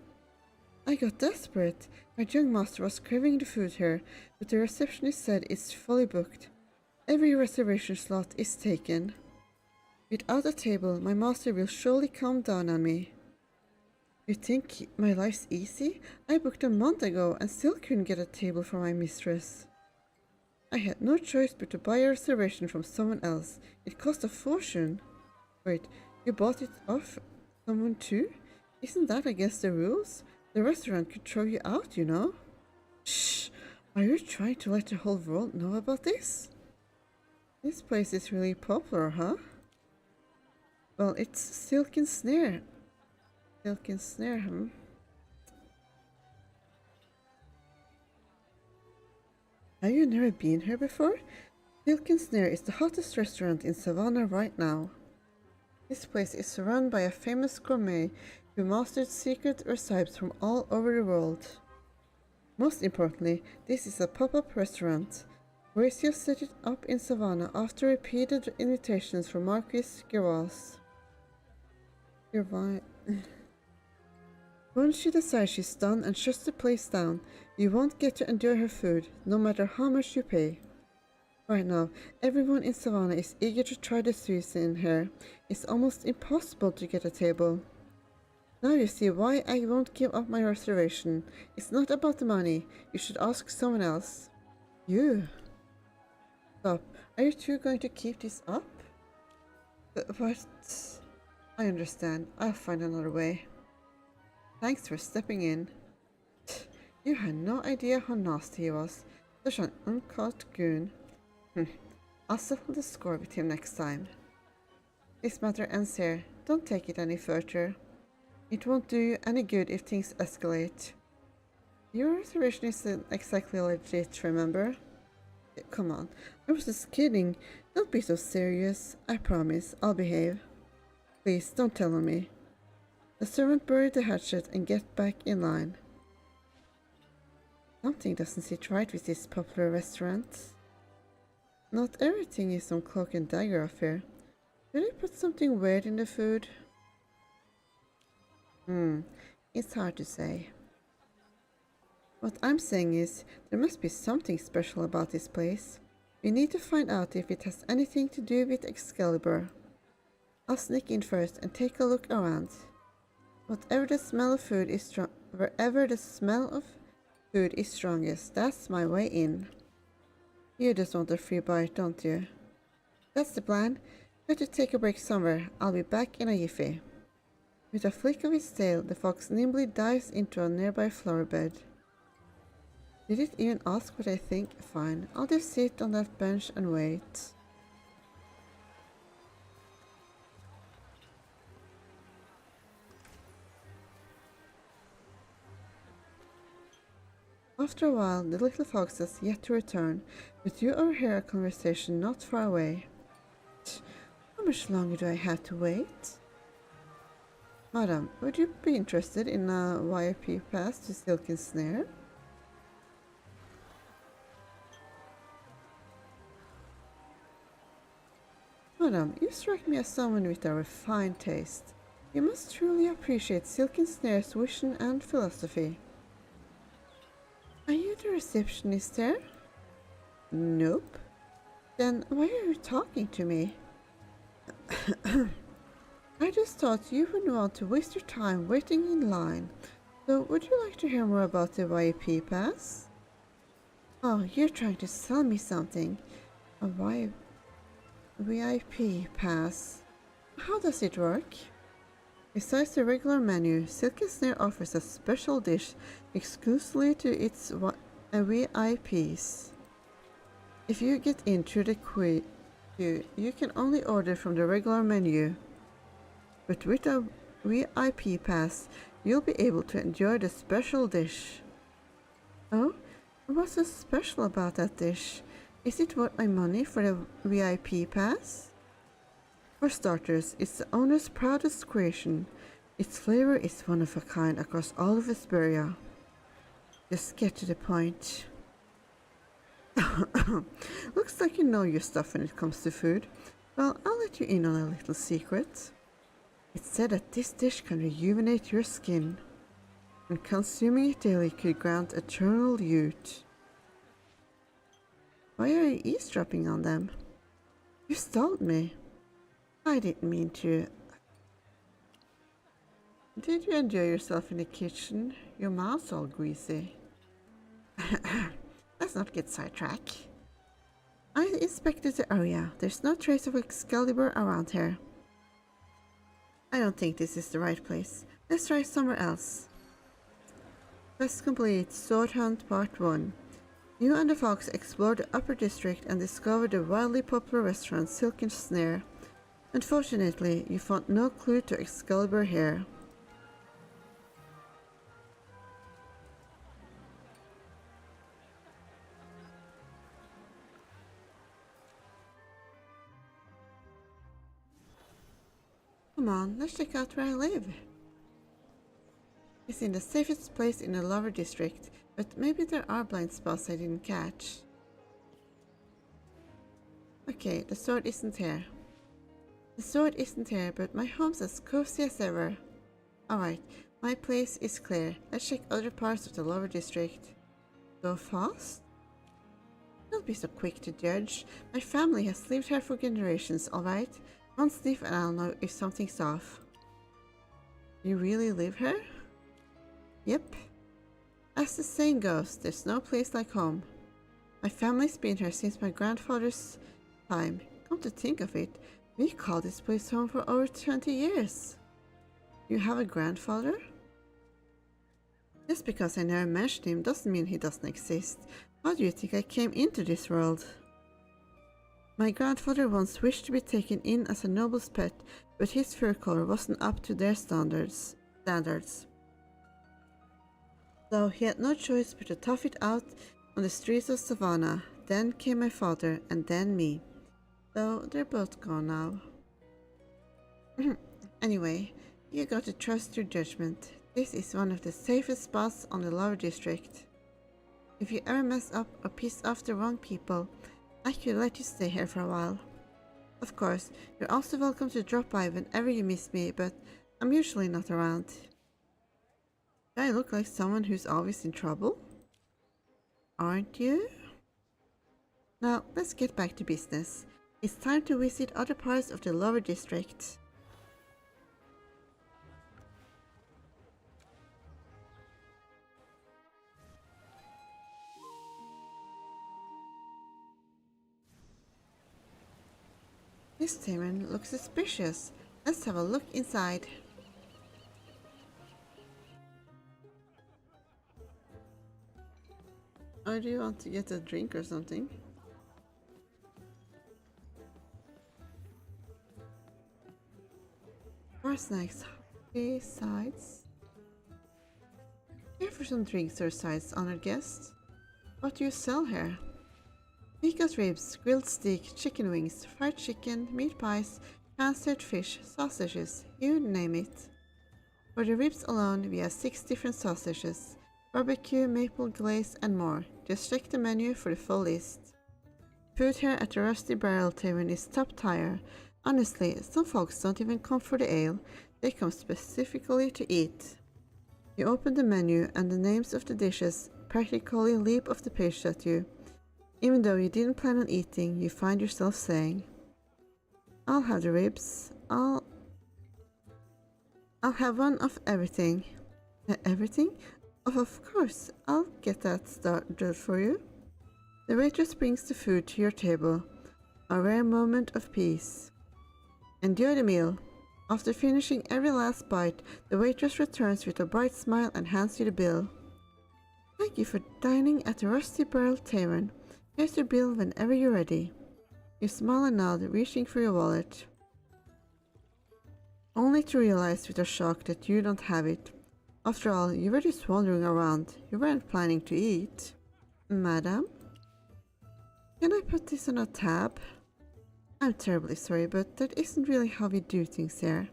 I got desperate. My young master was craving the food here, but the receptionist said it's fully booked. Every reservation slot is taken. Without a table, my master will surely calm down on me. You think my life's easy? I booked a month ago and still couldn't get a table for my mistress. I had no choice but to buy a reservation from someone else. It cost a fortune. Wait, you bought it off someone too? Isn't that against the rules? The restaurant could throw you out, you know. Shh! Are you trying to let the whole world know about this? This place is really popular, huh? Well, it's Silken Snare. Silken Snare, Have you never been here before? Silken Snare is the hottest restaurant in Savannah right now. This place is run by a famous gourmet who mastered secret recipes from all over the world. Most importantly, this is a pop-up restaurant. Horatio set it up in Savannah after repeated invitations from Marquis Gervais. Once she decides she's done and shuts the place down, you won't get to enjoy her food, no matter how much you pay. Right now, everyone in Savannah is eager to try the sushi in here. It's almost impossible to get a table. Now you see why I won't give up my reservation. It's not about the money. You should ask someone else. You? Stop. Are you two going to keep this up? But... I understand. I'll find another way. Thanks for stepping in. You had no idea how nasty he was. Such an uncouth goon. I'll settle the score with him next time. This matter ends here. Don't take it any further. It won't do you any good if things escalate. Your reservation isn't exactly legit, remember? Come on, I was just kidding. Don't be so serious. I promise, I'll behave. Please, don't tell on me. The servant buried the hatchet and get back in line. Something doesn't sit right with this popular restaurant. Not everything is on cloak and dagger affair. Did they put something weird in the food? It's hard to say. What I'm saying is, there must be something special about this place. We need to find out if it has anything to do with Excalibur. I'll sneak in first and take a look around. Wherever the smell of food is strongest, that's my way in. You just want a free bite, don't you? That's the plan. Got to take a break somewhere. I'll be back in a jiffy. With a flick of its tail, the fox nimbly dives into a nearby flower bed. Did it even ask what I think? Fine, I'll just sit on that bench and wait. After a while, the little fox has yet to return, but you overhear a conversation not far away. How much longer do I have to wait? Madam, would you be interested in a VIP pass to Silken Snare? Madam, you strike me as someone with a refined taste. You must truly appreciate Silken Snare's vision and philosophy. Are you the receptionist there? Nope. Then why are you talking to me? I just thought you wouldn't want to waste your time waiting in line. So would you like to hear more about the VIP pass? Oh, you're trying to sell me something. A VIP pass. How does it work? Besides the regular menu, Silken Snare offers a special dish exclusively to its VIPs. If you get in through the queue, you can only order from the regular menu. But with a VIP pass, you'll be able to enjoy the special dish. Oh? What's so special about that dish? Is it worth my money for the VIP pass? For starters, it's the owner's proudest creation. Its flavor is one of a kind across all of Vesperia. Just get to the point. Looks like you know your stuff when it comes to food. Well, I'll let you in on a little secret. It's said that this dish can rejuvenate your skin, and consuming it daily could grant eternal youth. Why are you eavesdropping on them? You stalled me. I didn't mean to. Did you enjoy yourself in the kitchen? Your mouth's all greasy. Let's not get sidetracked. I inspected the area. There's no trace of Excalibur around here. I don't think this is the right place. Let's try somewhere else. Quest complete. Sword Hunt Part 1. You and the fox explored the upper district and discovered the wildly popular restaurant Silken Snare. Unfortunately, you found no clue to Excalibur here. Come on, let's check out where I live. It's in the safest place in the lower district, but maybe there are blind spots I didn't catch. Okay, the sword isn't here. The sword isn't here, but my home's as cozy as ever. Alright, my place is clear. Let's check other parts of the lower district. Go fast? Don't be so quick to judge. My family has lived here for generations, alright? One sniff and I'll know if something's off. You really live here? Yep. As the saying goes, there's no place like home. My family's been here since my grandfather's time. Come to think of it, we call this place home for over 20 years. You have a grandfather? Just because I never mentioned him doesn't mean he doesn't exist. How do you think I came into this world? My grandfather once wished to be taken in as a noble's pet, but his fur color wasn't up to their standards. So he had no choice but to tough it out on the streets of Savannah. Then came my father, and then me. Though they're both gone now. Anyway, you got to trust your judgment. This is one of the safest spots on the lower district. If you ever mess up or piss off the wrong people, I could let you stay here for a while. Of course, you're also welcome to drop by whenever you miss me, but I'm usually not around. Do I look like someone who's always in trouble? Aren't you? Now, let's get back to business. It's time to visit other parts of the lower district. This tavern looks suspicious. Let's have a look inside. Or do you want to get a drink or something? More snacks, coffee, sides. Here for some drinks or sides, honored guest. What do you sell here? We got ribs, grilled steak, chicken wings, fried chicken, meat pies, pan-seared fish, sausages, you name it. For the ribs alone, we have 6 different sausages, barbecue, maple glaze, and more. Just check the menu for the full list. Food here at the Rusty Barrel Tavern is top tier. Honestly, some folks don't even come for the ale, they come specifically to eat. You open the menu and the names of the dishes practically leap off the page at you. Even though you didn't plan on eating, you find yourself saying, I'll have the ribs, I'll have one of everything. Everything? Oh, of course, I'll get that started for you. The waitress brings the food to your table, a rare moment of peace. Enjoy the meal. After finishing every last bite, the waitress returns with a bright smile and hands you the bill. Thank you for dining at the Rusty Barrel Tavern. Here's your bill whenever you're ready. You smile and nod, reaching for your wallet. Only to realize with a shock that you don't have it. After all, you were just wandering around. You weren't planning to eat. Madam? Can I put this on a tab? I'm terribly sorry, but that isn't really how we do things here.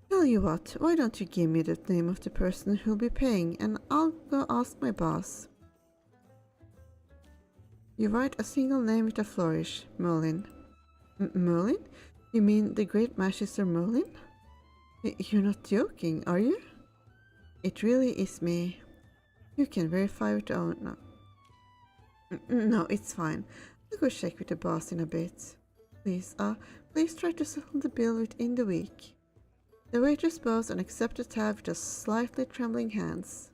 Tell you what, why don't you give me the name of the person who'll be paying and I'll go ask my boss. You write a single name with a flourish, Merlin. Merlin? You mean the great Magister Merlin? You're not joking, are you? It really is me. You can verify with the owner. No, it's fine. I'll go check with the boss in a bit. Please try to settle the bill within the week. The waitress bows and accepts the tab with just slightly trembling hands.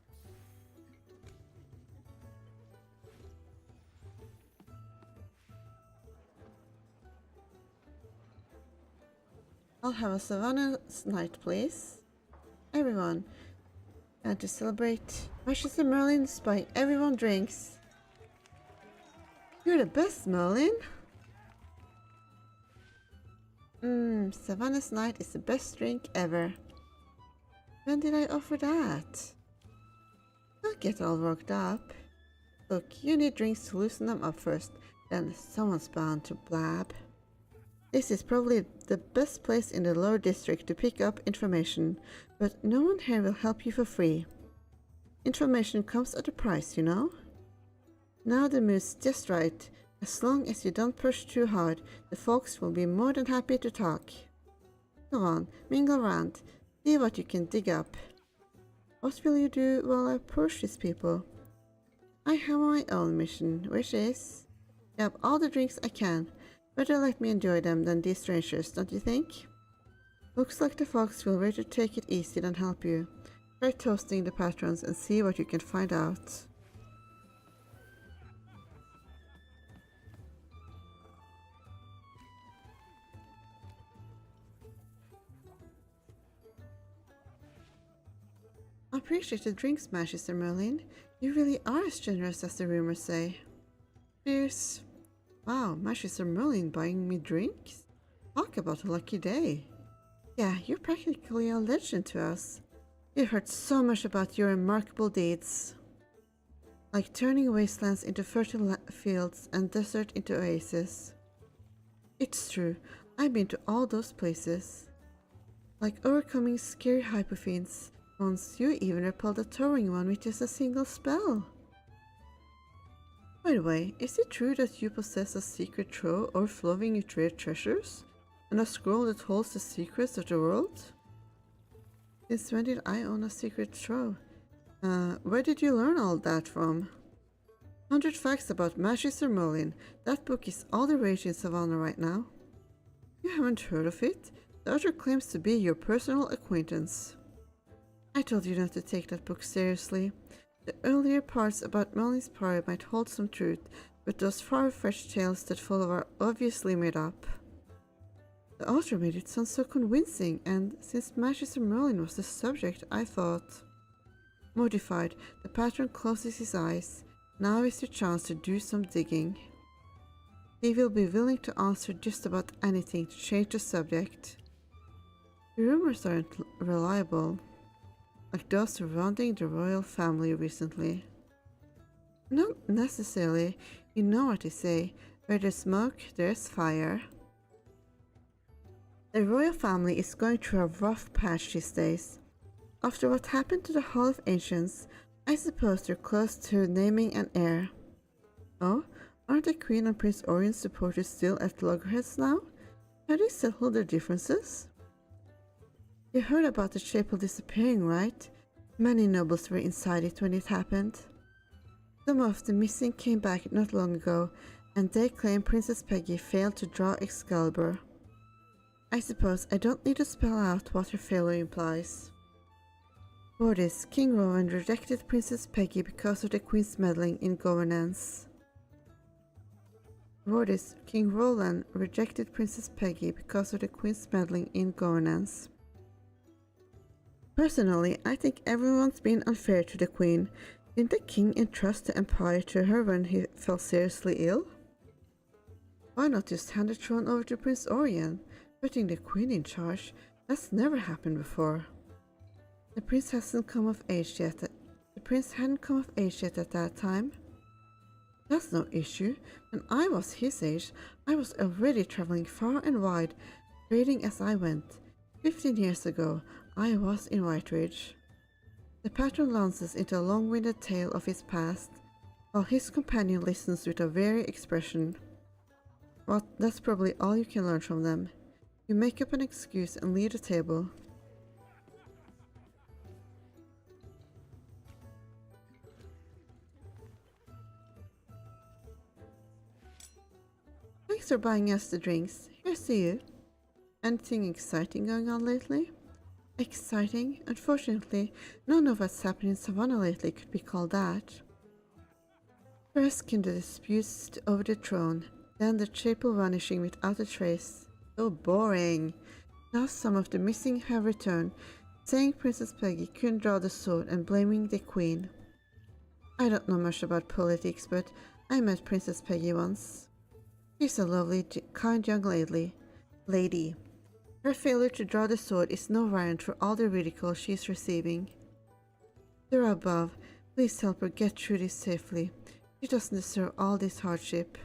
I'll have a Savannah's night, please. Everyone. And to celebrate, Magister Merlin's buying everyone drinks. You're the best, Merlin. Savannah's night is the best drink ever. When did I offer that? Don't get all worked up. Look, you need drinks to loosen them up first, then someone's bound to blab. This is probably the best place in the lower district to pick up information, but no one here will help you for free. Information comes at a price, you know? Now the mood's just right. As long as you don't push too hard, the folks will be more than happy to talk. Go on, mingle around, see what you can dig up. What will you do while I push these people? I have my own mission, which is grab all the drinks I can. Better let me enjoy them than these strangers, don't you think? Looks like the folks will rather take it easy than help you. Try toasting the patrons and see what you can find out. I appreciate the drinks, Magister Merlin. You really are as generous as the rumors say. Cheers. Wow, Magister Merlin buying me drinks? Talk about a lucky day. Yeah, you're practically a legend to us. We've heard so much about your remarkable deeds. Like turning wastelands into fertile fields and desert into oases. It's true, I've been to all those places. Like overcoming scary hypofiends. Once you even repelled a towering one with just a single spell. By the way, is it true that you possess a secret trove overflowing with rare treasures? And a scroll that holds the secrets of the world? Since when did I own a secret trove? Where did you learn all that from? 100 Facts About Magister Merlin. That book is all the rage in Savannah right now. You haven't heard of it? The author claims to be your personal acquaintance. I told you not to take that book seriously. The earlier parts about Merlin's power might hold some truth, but those far-fetched tales that follow are obviously made up. The author made it sound so convincing, and since Magister Merlin was the subject, I thought. Mortified, the patron closes his eyes. Now is your chance to do some digging. He will be willing to answer just about anything to change the subject. The rumors aren't reliable. Like those surrounding the royal family recently. Not necessarily. You know what they say. Where there's smoke, there's fire. The royal family is going through a rough patch these days. After what happened to the Hall of Ancients, I suppose they're close to naming an heir. Oh, aren't the Queen and Prince Orion's supporters still at loggerheads now? Have they settled their differences? You heard about the chapel disappearing, right? Many nobles were inside it when it happened. Some of the missing came back not long ago, and they claim Princess Peggy failed to draw Excalibur. I suppose I don't need to spell out what her failure implies. For this, King Rowan rejected Princess Peggy because of the Queen's meddling in governance. For this, King Roland rejected Princess Peggy because of the Queen's meddling in governance. Personally, I think everyone's been unfair to the Queen. Didn't the King entrust the Empire to her when he fell seriously ill? Why not just hand the throne over to Prince Orion? Putting the Queen in charge? That's never happened before. The Prince hadn't come of age yet at that time. That's no issue. When I was his age, I was already traveling far and wide, trading as I went. 15 years ago, I was in Whiteridge. The patron launches into a long-winded tale of his past, while his companion listens with a weary expression. Well, that's probably all you can learn from them. You make up an excuse and leave the table. Thanks for buying us the drinks. Here's to you. Anything exciting going on lately? Exciting? Unfortunately, none of what's happened in Savannah lately could be called that. First came the disputes over the throne, then the chapel vanishing without a trace. So boring. Now some of the missing have returned, saying Princess Peggy couldn't draw the sword and blaming the Queen. I don't know much about politics, but I met Princess Peggy once. She's a lovely, kind young lady. Her failure to draw the sword is no warrant for all the ridicule she is receiving. Sir above, please help her get through this safely. She doesn't deserve all this hardship.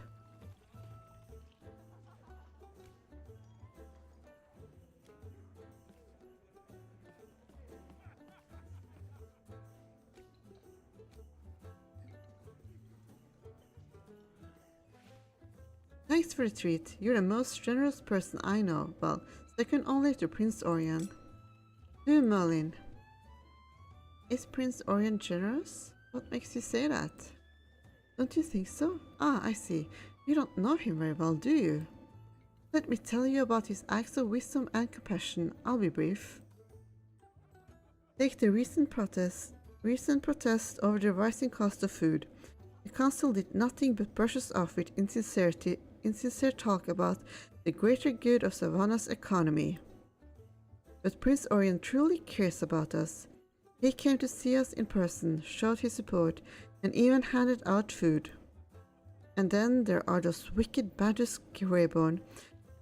Thanks for the treat. You're the most generous person I know. Well, second only to Prince Orion. To Merlin. Is Prince Orion generous? What makes you say that? Don't you think so? Ah, I see. You don't know him very well, do you? Let me tell you about his acts of wisdom and compassion. I'll be brief. Take the recent protest over the rising cost of food. The council did nothing but brush us off with insincere talk about the greater good of Savannah's economy. But Prince Orion truly cares about us. He came to see us in person, showed his support, and even handed out food. And then there are those wicked badgers Greyborn,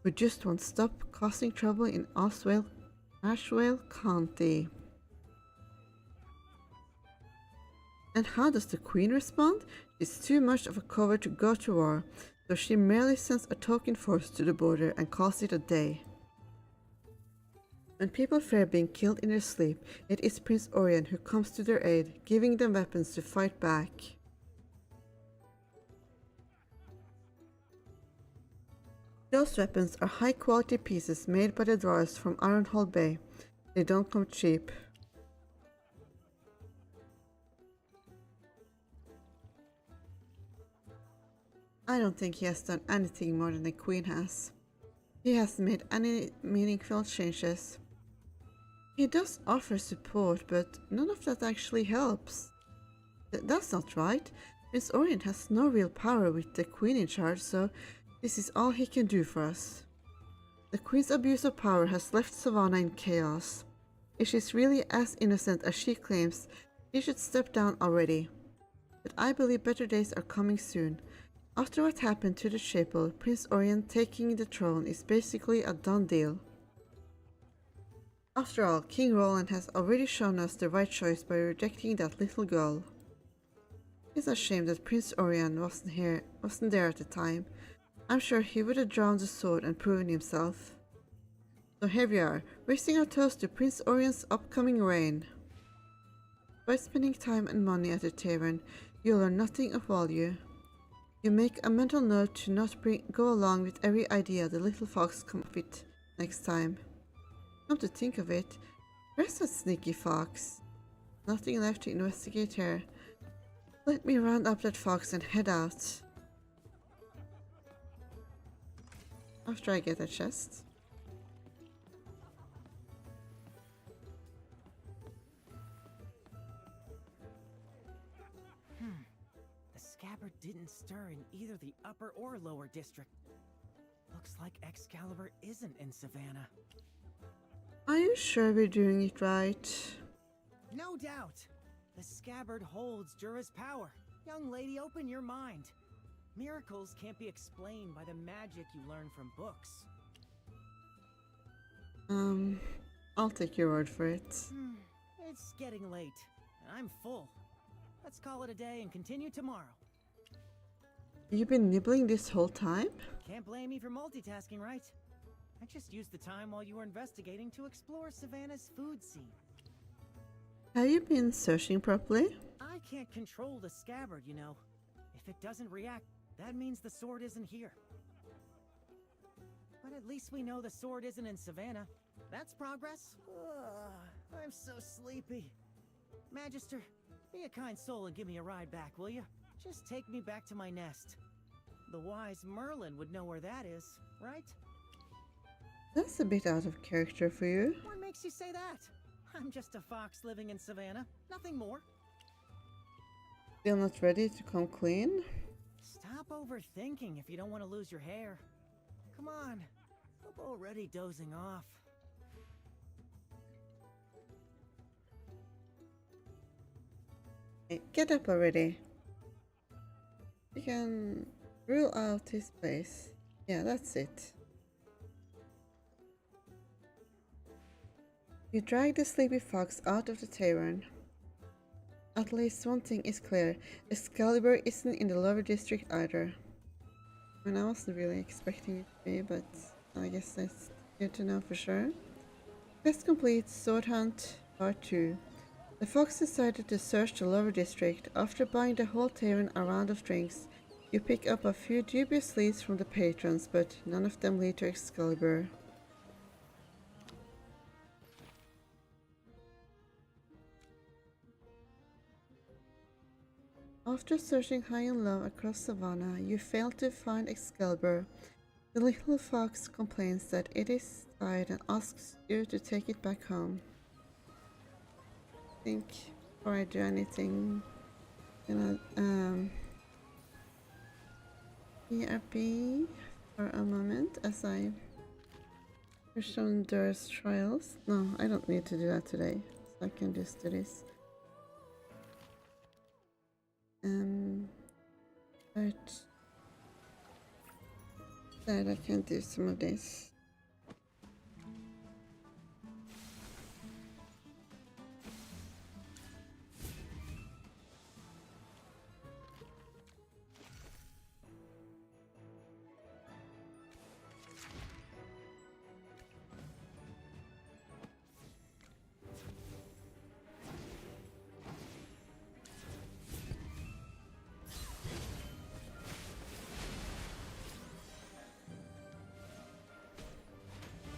who just won't stop causing trouble in Ashwell County. And how does the Queen respond? She's too much of a coward to go to war, so she merely sends a token force to the border and calls it a day. When people fear being killed in their sleep, it is Prince Orion who comes to their aid, giving them weapons to fight back. Those weapons are high-quality pieces made by the drawers from Ironhold Bay. They don't come cheap. I don't think he has done anything more than the Queen has. He hasn't made any meaningful changes. He does offer support, but none of that actually helps. That's not right. Prince Orion has no real power with the Queen in charge, so this is all he can do for us. The Queen's abuse of power has left Savannah in chaos. If she's really as innocent as she claims, she should step down already. But I believe better days are coming soon. After what happened to the chapel, Prince Orion taking the throne is basically a done deal. After all, King Roland has already shown us the right choice by rejecting that little girl. It's a shame that Prince Orion wasn't there at the time. I'm sure he would have drawn the sword and proven himself. So here we are, raising our toast to Prince Orion's upcoming reign. By spending time and money at the tavern, you'll learn nothing of value. You make a mental note to not go along with every idea the little fox comes up with next time. Come to think of it, where's that sneaky fox? Nothing left to investigate here. Let me round up that fox and head out. After I get a chest. The scabbard didn't stir in either the upper or lower district. Looks like Excalibur isn't in Savannah. Are you sure we're doing it right? No doubt. The scabbard holds Jura's power. Young lady, open your mind. Miracles can't be explained by the magic you learn from books. I'll take your word for it. It's getting late, and I'm full. Let's call it a day and continue tomorrow. You've been nibbling this whole time? Can't blame me for multitasking, right? I just used the time while you were investigating to explore Savannah's food scene. Have you been searching properly? I can't control the scabbard, you know. If it doesn't react, that means the sword isn't here. But at least we know the sword isn't in Savannah. That's progress. Ugh, I'm so sleepy. Magister, be a kind soul and give me a ride back, will you? Just take me back to my nest. The wise Merlin would know where that is, right? That's a bit out of character for you. What makes you say that? I'm just a fox living in Savannah, nothing more. Still not ready to come clean? Stop overthinking if you don't want to lose your hair. Come on, I'm already dozing off. Hey, get up already. We can rule out this place. Yeah, that's it. You drag the sleepy fox out of the tavern. At least one thing is clear, Excalibur isn't in the lower district either. I mean, I wasn't really expecting it to be, but I guess that's good to know for sure. Quest complete, Sword Hunt, Part 2. The fox decided to search the lower district. After buying the whole tavern a round of drinks, You pick up a few dubious leads from the patrons, but none of them lead to Excalibur. After searching high and low across Savannah, you fail to find Excalibur. The little fox complains that it is tired and asks you to take it back home. I think before I do anything, BRB for a moment as I push on Durst Trials. No, I don't need to do that today, so I can just do this. But that I can do some of this.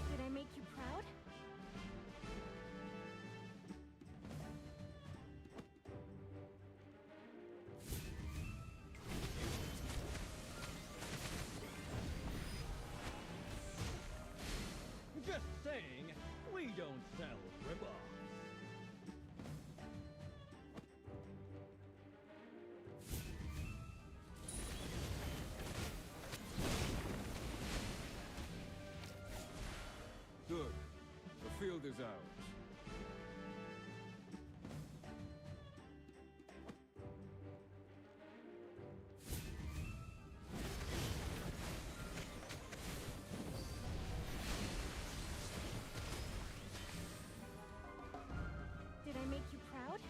Did I make you proud? Just saying, we don't sell rip-offs. Good. The field is ours. Did I make you proud?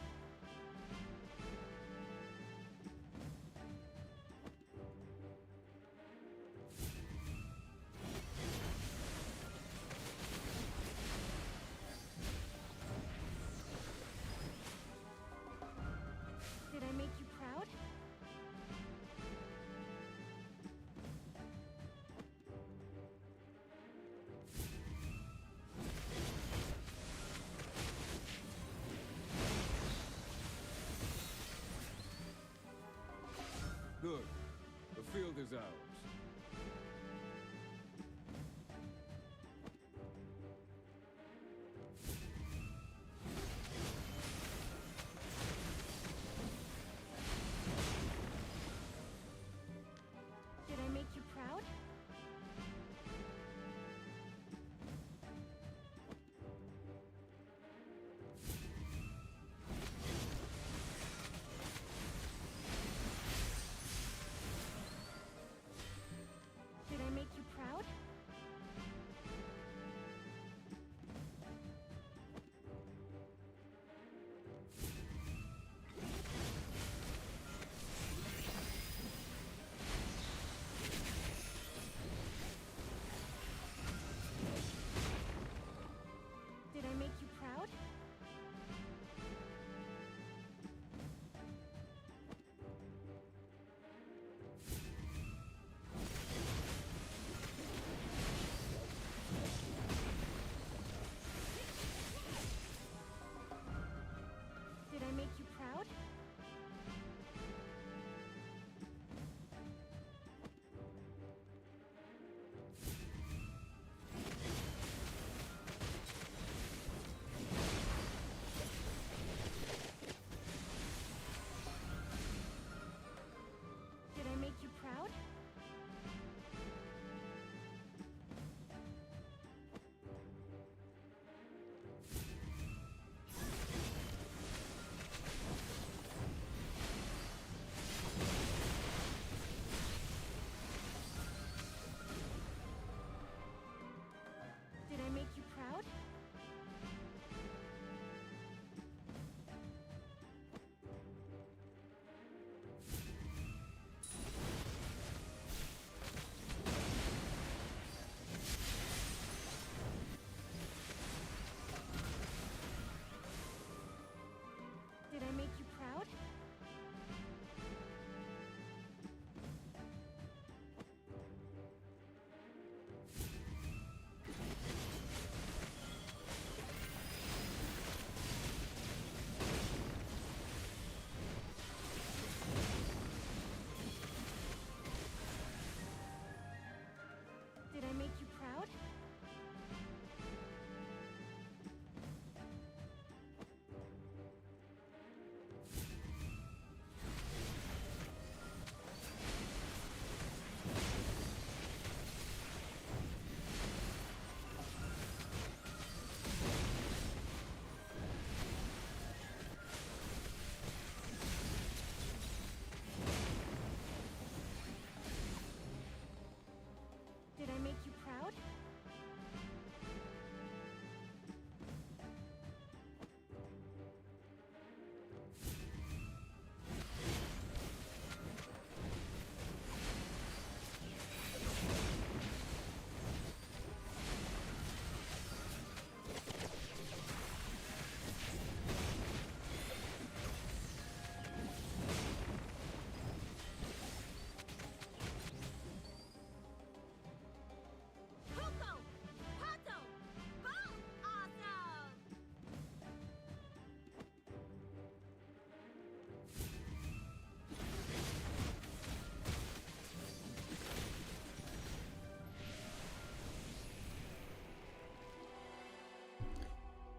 Did I make you proud? Good. The field is ours. Did I make you proud?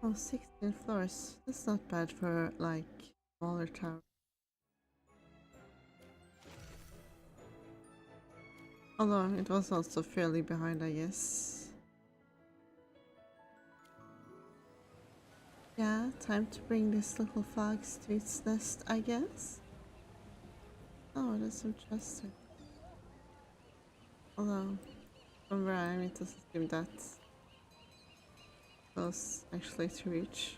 Oh, 16 floors. That's not bad for, like, smaller tower. Although it was also fairly behind, I guess. Yeah, time to bring this little fox to its nest, I guess. Oh, there's some chests here. Although, from where I am, it doesn't seem that close actually to reach.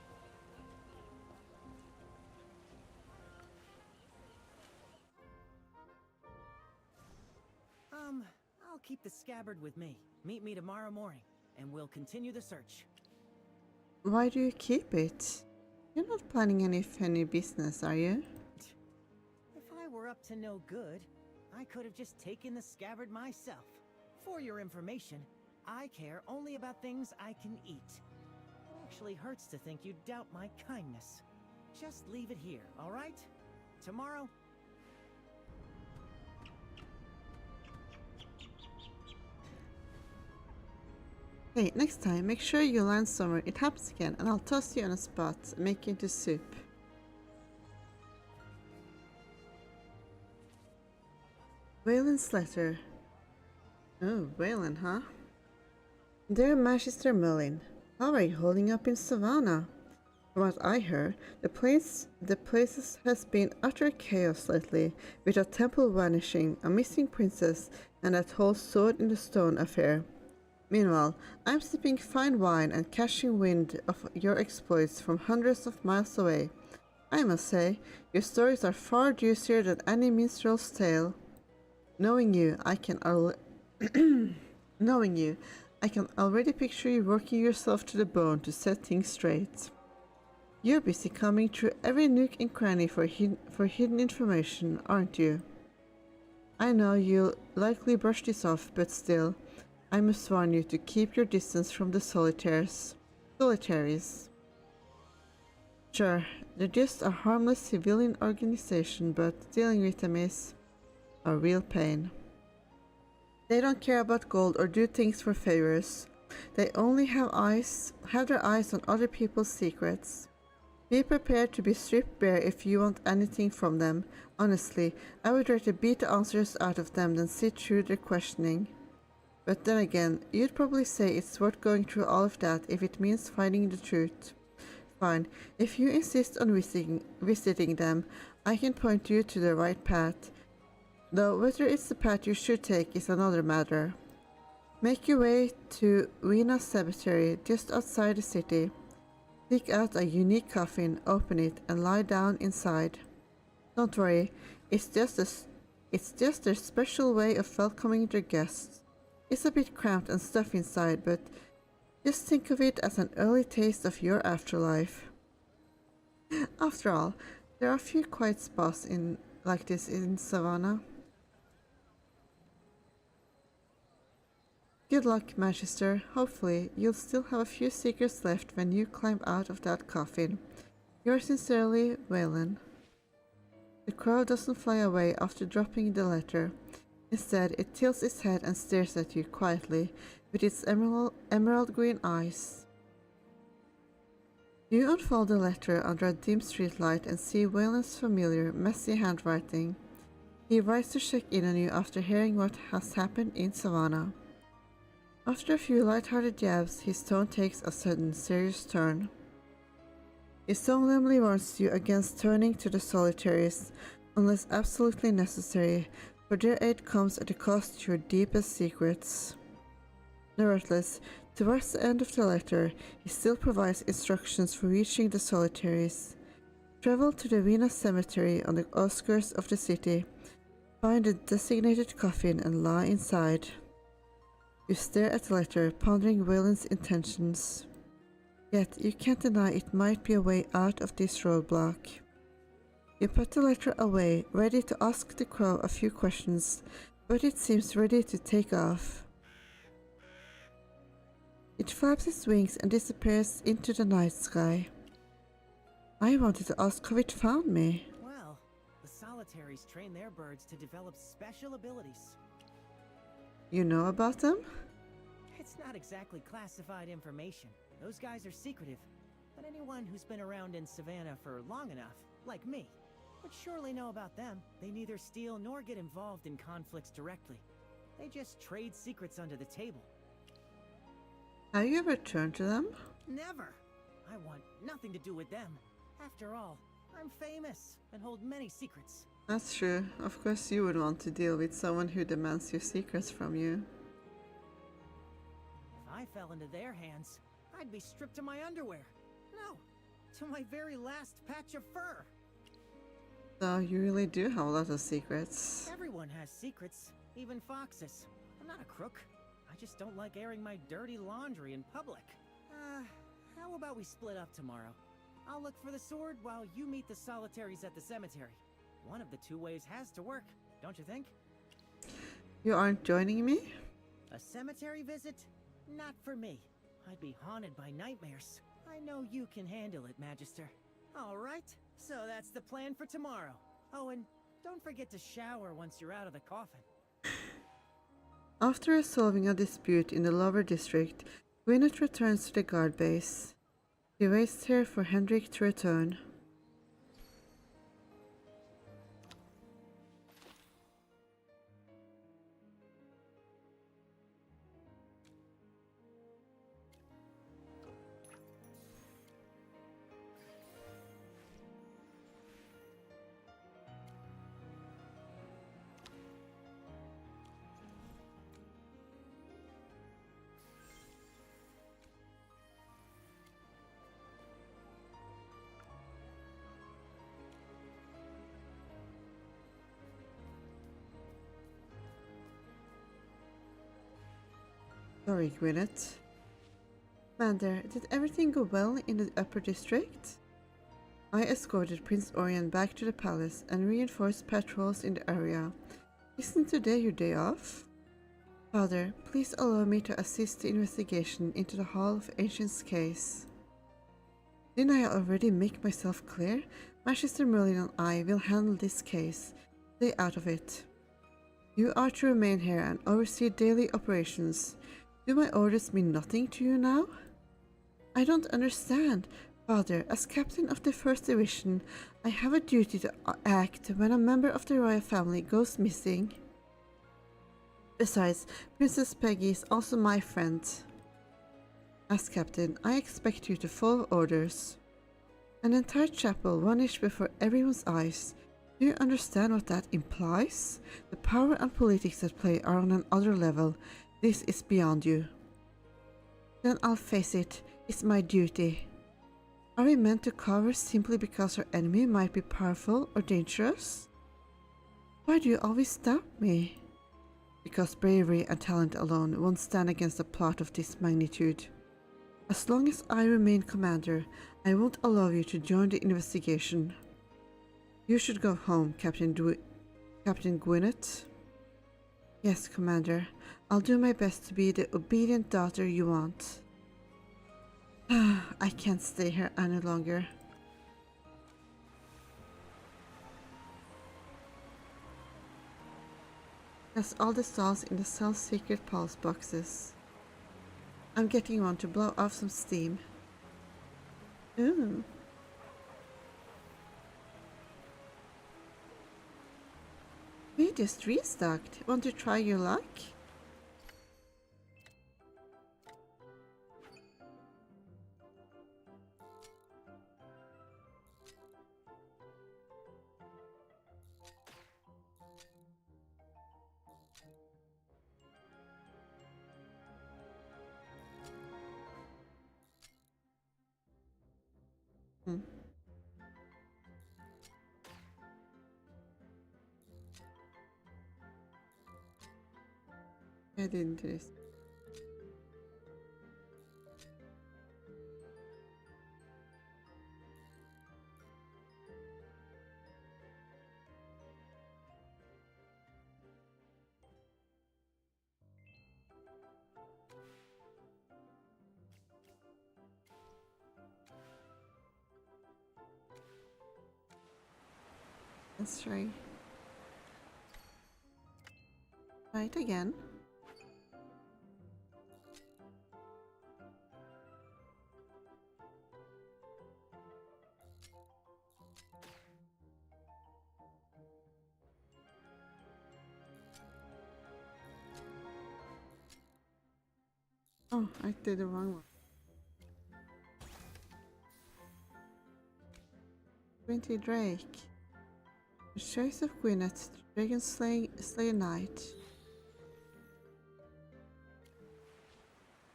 I'll keep the scabbard with me. Meet me tomorrow morning, and we'll continue the search. Why do you keep it? You're not planning any funny business, are you? If I were up to no good, I could have just taken the scabbard myself. For your information, I care only about things I can eat. It actually hurts to think you doubt my kindness. Just leave it here, all right? Tomorrow... Hey, next time, make sure you land somewhere it happens again, and I'll toss you on a spot and make you into soup. Waylon's letter. Oh, Waylon, huh? Dear Magister Merlin, how are you holding up in Savannah? From what I heard, the place has been utter chaos lately, with a temple vanishing, a missing princess, and that whole sword in the stone affair. Meanwhile, I'm sipping fine wine and catching wind of your exploits from hundreds of miles away. I must say, your stories are far juicier than any minstrel's tale. Knowing you, I can already picture you working yourself to the bone to set things straight. You're busy combing through every nook and cranny for hidden information, aren't you? I know you'll likely brush this off, but still, I must warn you to keep your distance from the solitaries. Sure, they're just a harmless civilian organization, but dealing with them is a real pain. They don't care about gold or do things for favors. They only have their eyes on other people's secrets. Be prepared to be stripped bare if you want anything from them. Honestly, I would rather beat the answers out of them than sit through their questioning. But then again, you'd probably say it's worth going through all of that if it means finding the truth. Fine, if you insist on visiting them, I can point you to the right path. Though whether it's the path you should take is another matter. Make your way to Wina Cemetery, just outside the city. Dig out a unique coffin, open it, and lie down inside. Don't worry, it's just their special way of welcoming their guests. It's a bit cramped and stuffy inside, but just think of it as an early taste of your afterlife. After all, there are a few quiet spots like this in Savannah. Good luck, Manchester. Hopefully, you'll still have a few secrets left when you climb out of that coffin. Yours sincerely, Waylon. The crow doesn't fly away after dropping the letter. Instead, it tilts its head and stares at you quietly with its emerald green eyes. You unfold the letter under a dim streetlight and see Waylon's familiar, messy handwriting. He writes to check in on you after hearing what has happened in Savannah. After a few light-hearted jabs, his tone takes a sudden, serious turn. He solemnly warns you against turning to the solitaries unless absolutely necessary, for their aid comes at a cost to your deepest secrets. Nevertheless, towards the end of the letter, he still provides instructions for reaching the solitaries. Travel to the Wina Cemetery on the outskirts of the city, find the designated coffin and lie inside. You stare at the letter, pondering Waylon's intentions. Yet you can't deny it might be a way out of this roadblock. You put the letter away, ready to ask the crow a few questions, but it seems ready to take off. It flaps its wings and disappears into the night sky. I wanted to ask how it found me. Well, the solitaries train their birds to develop special abilities. You know about them? It's not exactly classified information. Those guys are secretive. but anyone who's been around in Savannah for long enough, like me, would surely know about them. They neither steal nor get involved in conflicts directly. They just trade secrets under the table. Have you ever turned to them? Never! I want nothing to do with them. After all, I'm famous and hold many secrets. That's true. Of course you would want to deal with someone who demands your secrets from you. If I fell into their hands, I'd be stripped to my underwear. No, to my very last patch of fur. So you really do have a lot of secrets. Everyone has secrets, even foxes. I'm not a crook. I just don't like airing my dirty laundry in public. How about we split up tomorrow? I'll look for the sword while you meet the solitaries at the cemetery. One of the two ways has to work, don't you think? You aren't joining me? A cemetery visit? Not for me. I'd be haunted by nightmares. I know you can handle it, Magister. All right, so that's the plan for tomorrow. Oh, and don't forget to shower once you're out of the coffin. After resolving a dispute in the lower district, Gwyneth returns to the guard base. She waits here for Hendrik to return. Sorry, Gwyneth. Commander, did everything go well in the upper district? I escorted Prince Orion back to the palace and reinforced patrols in the area. Isn't today your day off? Father, please allow me to assist the investigation into the Hall of Ancients case. Didn't I already make myself clear? Magister Merlin and I will handle this case. Stay out of it. You are to remain here and oversee daily operations. Do my orders mean nothing to you now? I don't understand. Father, as captain of the 1st Division, I have a duty to act when a member of the royal family goes missing. Besides, Princess Peggy is also my friend. As captain, I expect you to follow orders. An entire chapel vanished before everyone's eyes. Do you understand what that implies? The power and politics at play are on another level. This is beyond you. Then I'll face it. It's my duty. Are we meant to cower simply because our enemy might be powerful or dangerous? Why do you always stop me? Because bravery and talent alone won't stand against a plot of this magnitude. As long as I remain commander, I won't allow you to join the investigation. You should go home, Captain Gwyneth. Yes, Commander. I'll do my best to be the obedient daughter you want. I can't stay here any longer. That's all the stalls in the cell's secret pulse boxes. I'm getting one to blow off some steam. Ooh. We just restocked. Want to try your luck? I didn't do this. Let's try. Try it again. Oh, I did the wrong one. 20 Drake. The choice of Gwyneth, Dragon Slayer Knight.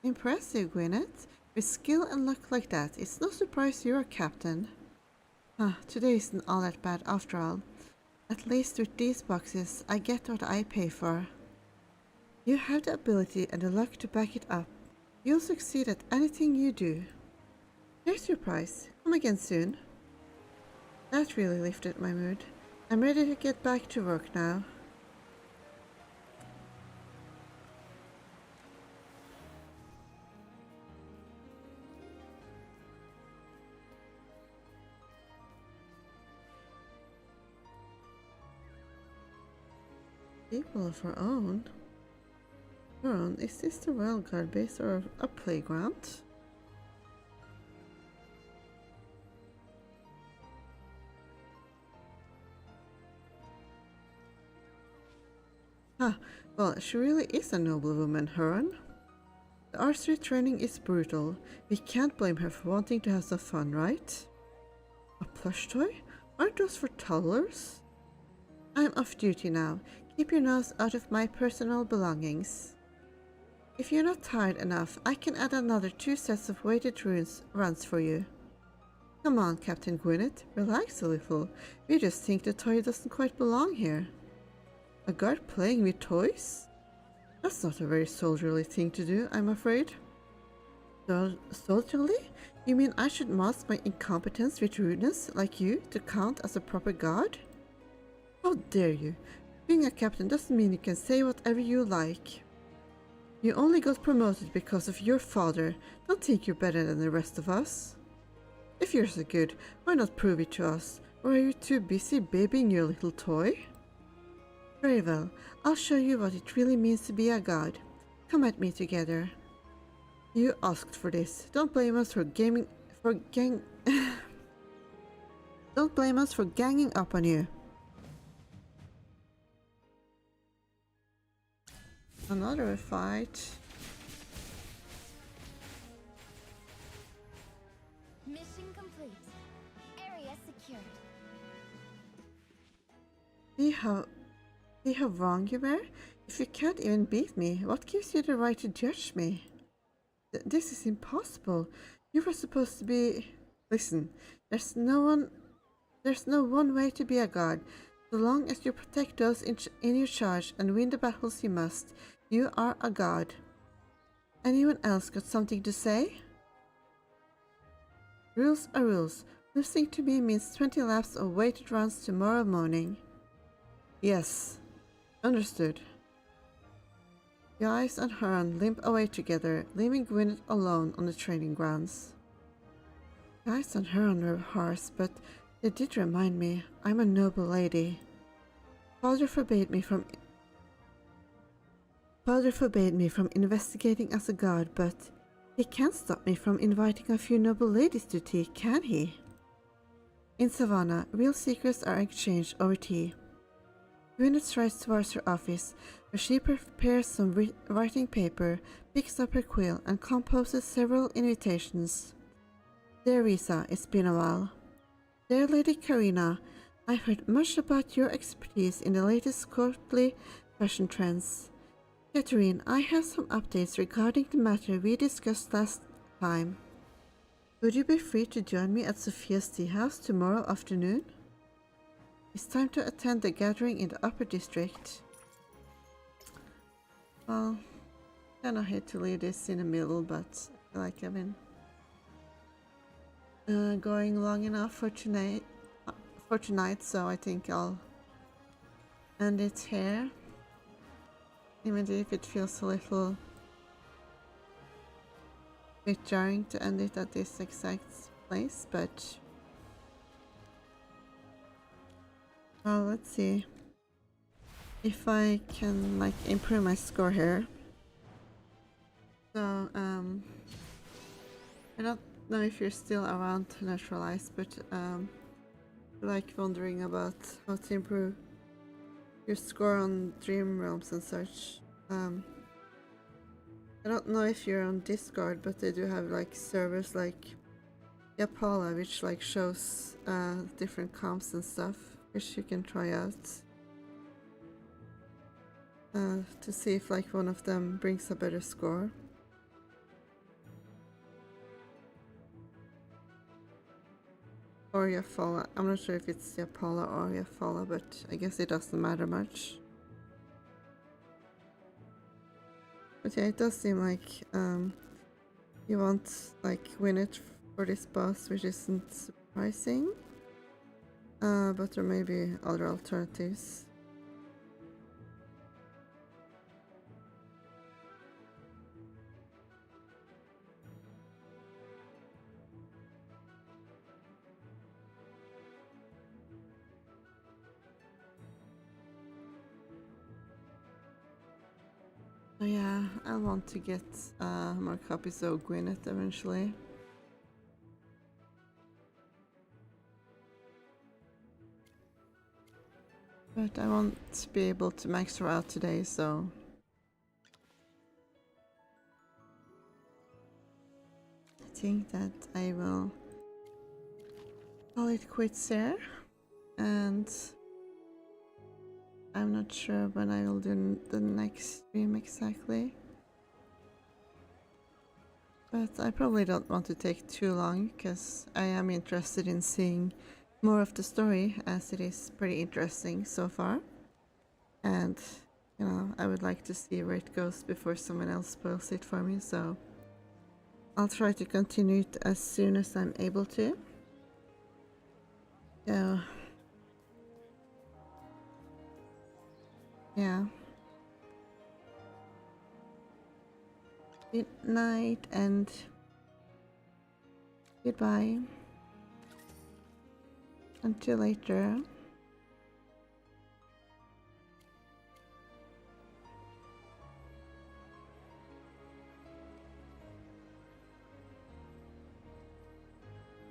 Impressive, Gwyneth. With skill and luck like that, it's no surprise you're a captain. Today isn't all that bad after all. At least with these boxes, I get what I pay for. You have the ability and the luck to back it up. You'll succeed at anything you do. Here's your prize. Come again soon. That really lifted my mood. I'm ready to get back to work now. People of our own? Is this the Royal Guard base or a playground? Well, she really is a noble woman, Huron. The archery training is brutal. We can't blame her for wanting to have some fun, right? A plush toy? Aren't those for toddlers? I'm off duty now. Keep your nose out of my personal belongings. If you're not tired enough, I can add another 2 sets of weighted runs for you. Come on, Captain Gwyneth, relax a little. We just think the toy doesn't quite belong here. A guard playing with toys? That's not a very soldierly thing to do, I'm afraid. Soldierly? You mean I should mask my incompetence with rudeness like you to count as a proper guard? How dare you? Being a captain doesn't mean you can say whatever you like. You only got promoted because of your father. Don't think you're better than the rest of us. If you're so good, why not prove it to us? Or are you too busy babying your little toy? Very well, I'll show you what it really means to be a god. Come at me together. You asked for this. Don't blame us for Don't blame us for ganging up on you. Another fight. Mission complete. Area secured. See how wrong you were? If you can't even beat me, what gives you the right to judge me? This is impossible. You were supposed to be... Listen, there's no one way to be a god. So long as you protect those in your charge and win the battles you must, you are a god. Anyone else got something to say? Rules are rules. Losing to me means 20 laps of weighted runs tomorrow morning. Yes. Understood. Guys and Huron limp away together, leaving Gwyneth alone on the training grounds. Guys and Huron were harsh, but they did remind me I'm a noble lady. Father forbade me from investigating as a god, but he can't stop me from inviting a few noble ladies to tea, can he? In Savannah, real secrets are exchanged over tea. Gwyneth strides towards her office, where she prepares some writing paper, picks up her quill, and composes several invitations. Dear Risa, it's been a while. Dear Lady Karina, I've heard much about your expertise in the latest courtly fashion trends. Catherine, I have some updates regarding the matter we discussed last time. Would you be free to join me at Sophia's tea house tomorrow afternoon? It's time to attend the gathering in the upper district. Well, kinda hate to leave this in the middle, but I feel like I've been going long enough for tonight, so I think I'll end it here. Even if it feels a little bit jarring to end it at this exact place, but well, let's see if I can like improve my score here. So I don't know if you're still around to naturalize, but like wondering about how to improve your score on Dream Realms and such. I don't know if you're on Discord, but they do have like servers like Yapala, which like shows different comps and stuff, which you can try out to see if like one of them brings a better score. Or Yapala. I'm not sure if it's Yapala or Yapala, but I guess it doesn't matter much. But yeah, it does seem like you won't like win it for this boss, which isn't surprising. But there may be other alternatives. So yeah, I want to get more copies of Gwyneth eventually. But I won't be able to max her out today, so I think that I will call it quits here. And I'm not sure when I will do the next stream exactly. But I probably don't want to take too long, because I am interested in seeing more of the story, as it is pretty interesting so far. And, you know, I would like to see where it goes before someone else spoils it for me, so I'll try to continue it as soon as I'm able to. So, yeah. Good night and goodbye. Until later.